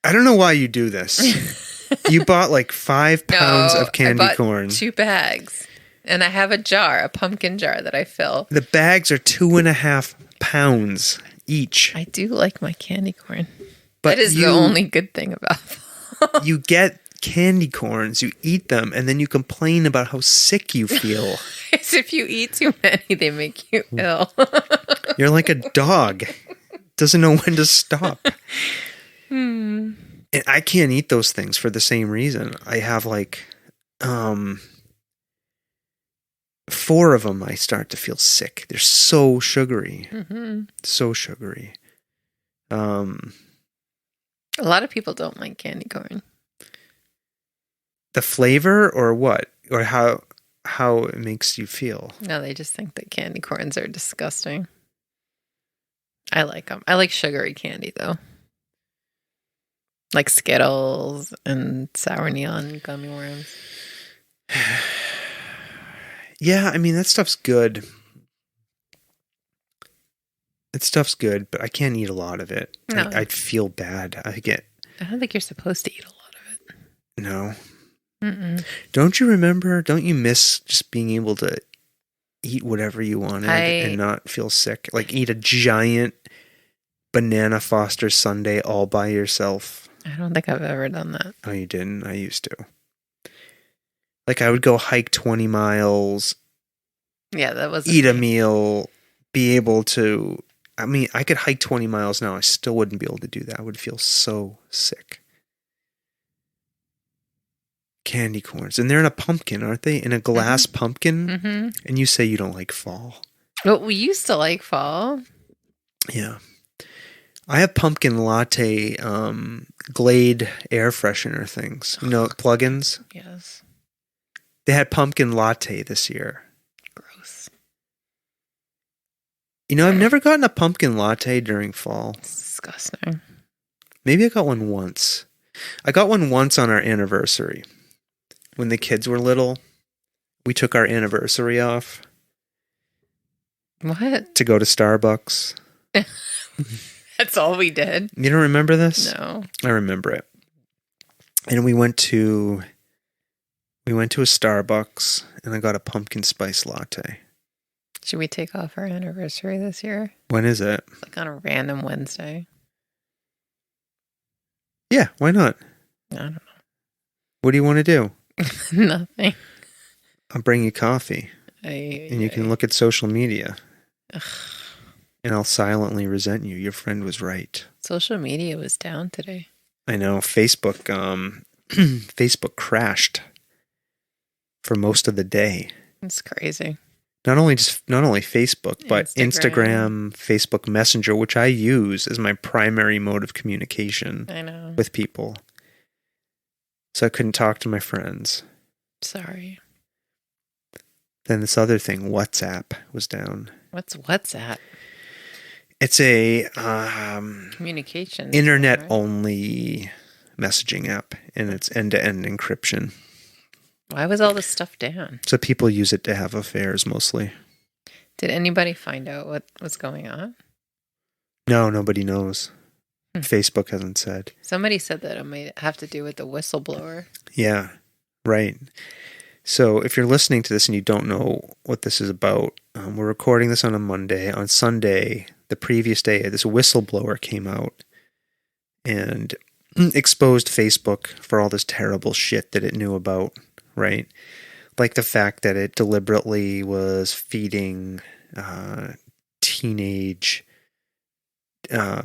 I don't know why you do this. You bought like 5 pounds of candy corn. 2 bags. And I have a jar, a pumpkin jar that I fill. The bags are 2.5 pounds each. I do like my candy corn. But that is the only good thing about them. You get candy corns, you eat them, and then you complain about how sick you feel. As if you eat too many, they make you ill. You're like a dog. Doesn't know when to stop. And I can't eat those things for the same reason. I have like 4 of them. I start to feel sick. They're so sugary. Mm-hmm. So sugary. A lot of people don't like candy corn. The flavor or what? Or how it makes you feel? No, they just think that candy corns are disgusting. I like them. I like sugary candy, though. Like Skittles and sour neon gummy worms. Yeah, I mean, that stuff's good. That stuff's good, but I can't eat a lot of it. No. I'd feel bad. I don't think you're supposed to eat a lot of it. No. Mm-mm. Don't you miss just being able to eat whatever you wanted and not feel sick? Like eat a giant banana Foster sundae all by yourself. I don't think I've ever done that. Oh, you didn't? I used to. Like I would go hike 20 miles. Yeah, that was eat a meal, be able to... I mean, I could hike 20 miles now. I still wouldn't be able to do that. I would feel so sick. Candy corns. And they're in a pumpkin, aren't they? In a glass pumpkin? Mm-hmm. And you say you don't like fall. But we used to like fall. Yeah. I have pumpkin latte Glade air freshener things. You know, plugins? Yes. They had pumpkin latte this year. Gross. You know, I've never gotten a pumpkin latte during fall. It's disgusting. Maybe I got one once. I got one once on our anniversary. When the kids were little, we took our anniversary off. What? To go to Starbucks. That's all we did? You don't remember this? No. I remember it. And we went to a Starbucks, and I got a pumpkin spice latte. Should we take off our anniversary this year? When is it? Like on a random Wednesday. Yeah, why not? I don't know. What do you want to do? Nothing. I'll bring you coffee. And you can look at social media. Ugh. And I'll silently resent you. Your friend was right. Social media was down today. I know. Facebook Facebook crashed for most of the day. It's crazy. Not only Facebook, but Instagram, Facebook Messenger, which I use as my primary mode of communication. I know. With people. So I couldn't talk to my friends. Sorry. Then this other thing, WhatsApp, was down. What's WhatsApp? It's a communication internet-only messaging app, and it's end-to-end encryption. Why was all this stuff down? So people use it to have affairs, mostly. Did anybody find out what was going on? No, nobody knows. Facebook hasn't said. Somebody said that it might have to do with the whistleblower. Yeah, right. So if you're listening to this and you don't know what this is about, we're recording this on a Monday. On Sunday, the previous day, this whistleblower came out and exposed Facebook for all this terrible shit that it knew about, right? Like the fact that it deliberately was feeding teenage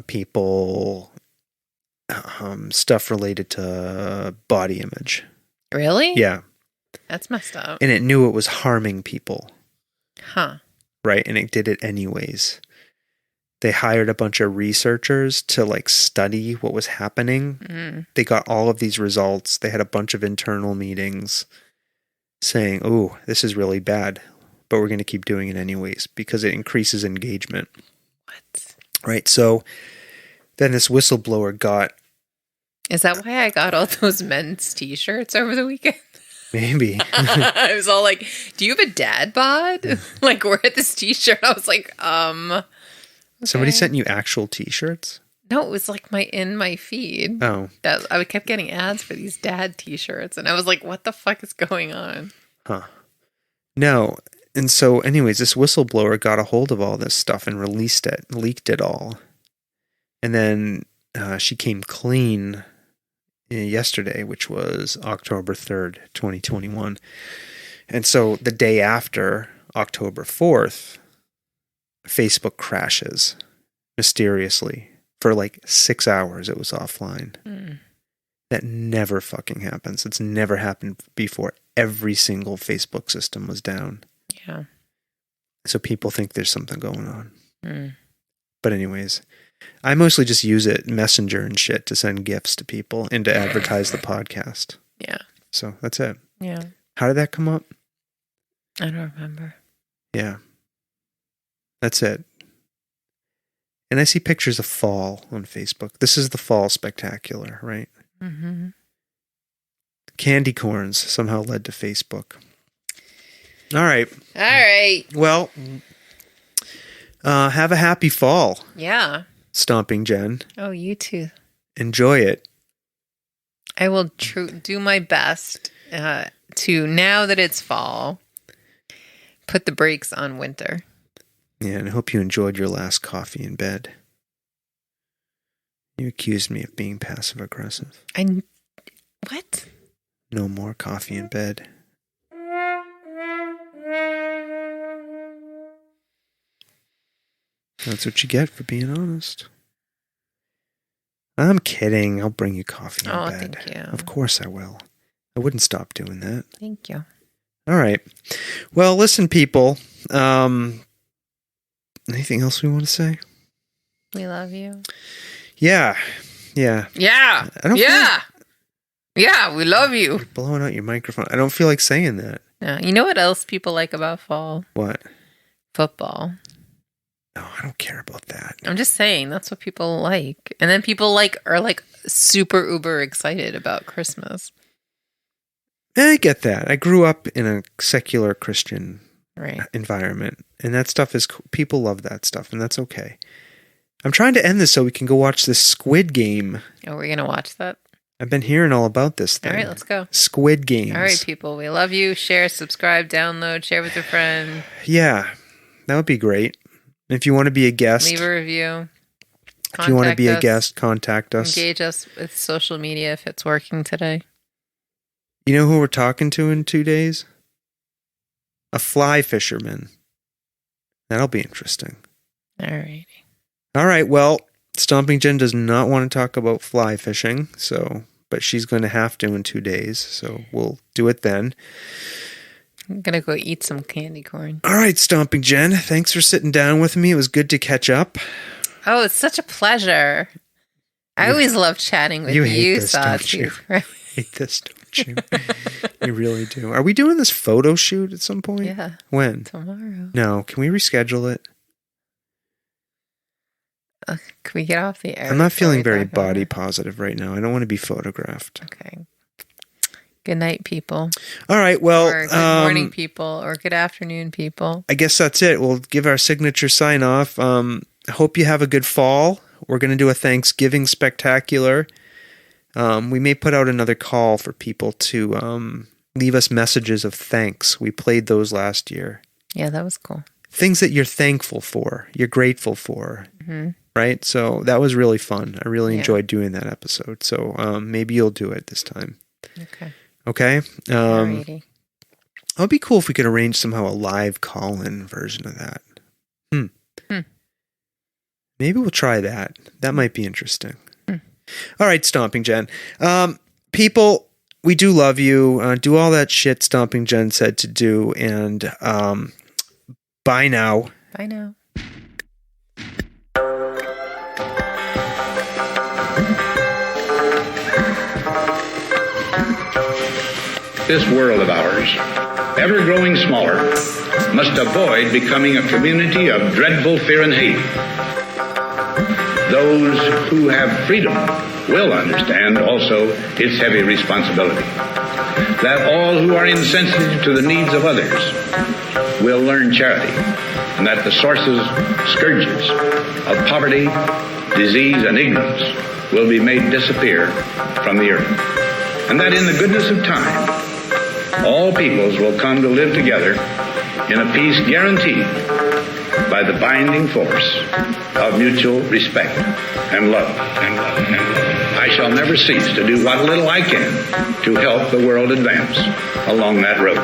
people stuff related to body image. Really? Yeah. That's messed up. And it knew it was harming people. Huh. Right? And it did it anyways. They hired a bunch of researchers to study what was happening. Mm. They got all of these results. They had a bunch of internal meetings saying, "Oh, this is really bad, but we're going to keep doing it anyways because it increases engagement." What? Right? So then this whistleblower got... Is that why I got all those men's t-shirts over the weekend? Maybe. I was all like, do you have a dad bod? Wear this t-shirt. I was like, okay. Somebody sent you actual t-shirts? No, it was in my feed. Oh. I kept getting ads for these dad t-shirts. And I was like, what the fuck is going on? Huh. No. And so anyways, this whistleblower got a hold of all this stuff and leaked it all. And then she came clean yesterday, which was October 3rd, 2021. And so the day after, October 4th, Facebook crashes mysteriously. For 6 hours it was offline. Mm. That never fucking happens. It's never happened before. Every single Facebook system was down. Yeah. So people think there's something going on. Mm. But anyways, I mostly just use it, Messenger and shit, to send gifts to people and to advertise the podcast. Yeah. So that's it. Yeah. How did that come up? I don't remember. Yeah. That's it. And I see pictures of fall on Facebook. This is the fall spectacular, right? Mm-hmm. Candy corns somehow led to Facebook. All right. All right. Well, have a happy fall, Yeah. Stomping Jen. Oh, you too. Enjoy it. I will do my best to, now that it's fall, put the brakes on winter. Yeah, and I hope you enjoyed your last coffee in bed. You accused me of being passive-aggressive. What? No more coffee in bed. That's what you get for being honest. I'm kidding. I'll bring you coffee in bed. Thank you. Of course I will. I wouldn't stop doing that. Thank you. All right. Well, listen, people. Anything else we want to say? We love you. Yeah. Yeah. Yeah. I don't Yeah, we love you. You're blowing out your microphone. I don't feel like saying that. You know what else people like about fall? What? Football. No, I don't care about that. I'm just saying that's what people like. And then people are super uber excited about Christmas. I get that. I grew up in a secular Christian environment, and that stuff is people love that stuff, and that's okay. I'm trying to end this so we can go watch this Squid Game. Oh, we're gonna watch that? I've been hearing all about this thing. All right, let's go. Squid Games. All right, people. We love you. Share, subscribe, download, share with your friend. Yeah, that would be great. If you want to be a guest, leave a review. If you want to be a guest, contact us. Engage us with social media if it's working today. You know who we're talking to in 2 days? A fly fisherman. That'll be interesting. All right. All right. Well, Stomping Jen does not want to talk about fly fishing, but she's going to have to in 2 days, so we'll do it then. I'm going to go eat some candy corn. All right, Stomping Jen. Thanks for sitting down with me. It was good to catch up. Oh, it's such a pleasure. I always love chatting with you, Sawtooth. I hate this, don't you? You really do. Are we doing this photo shoot at some point? Yeah. When? Tomorrow. No. Can we reschedule it? Can we get off the air? I'm not feeling very body positive right now. I don't want to be photographed. Okay. Good night, people. All right. Well, or good morning, people, or good afternoon, people. I guess that's it. We'll give our signature sign off. I hope you have a good fall. We're going to do a Thanksgiving spectacular. We may put out another call for people to leave us messages of thanks. We played those last year. Yeah, that was cool. Things that you're thankful for, you're grateful for, right? So that was really fun. I really enjoyed doing that episode. So maybe you'll do it this time. Okay? Alrighty. It would be cool if we could arrange somehow a live call-in version of that. Maybe we'll try that. That might be interesting. All right, Stomping Jen. People, we do love you. Do all that shit Stomping Jen said to do. And bye now. Bye now. This world of ours, ever growing smaller, must avoid becoming a community of dreadful fear and hate. Those who have freedom will understand also its heavy responsibility. That all who are insensitive to the needs of others will learn charity, and that the sources, scourges of poverty, disease, and ignorance will be made disappear from the earth. And that in the goodness of time, all peoples will come to live together in a peace guaranteed by the binding force of mutual respect and love. I shall never cease to do what little I can to help the world advance along that road.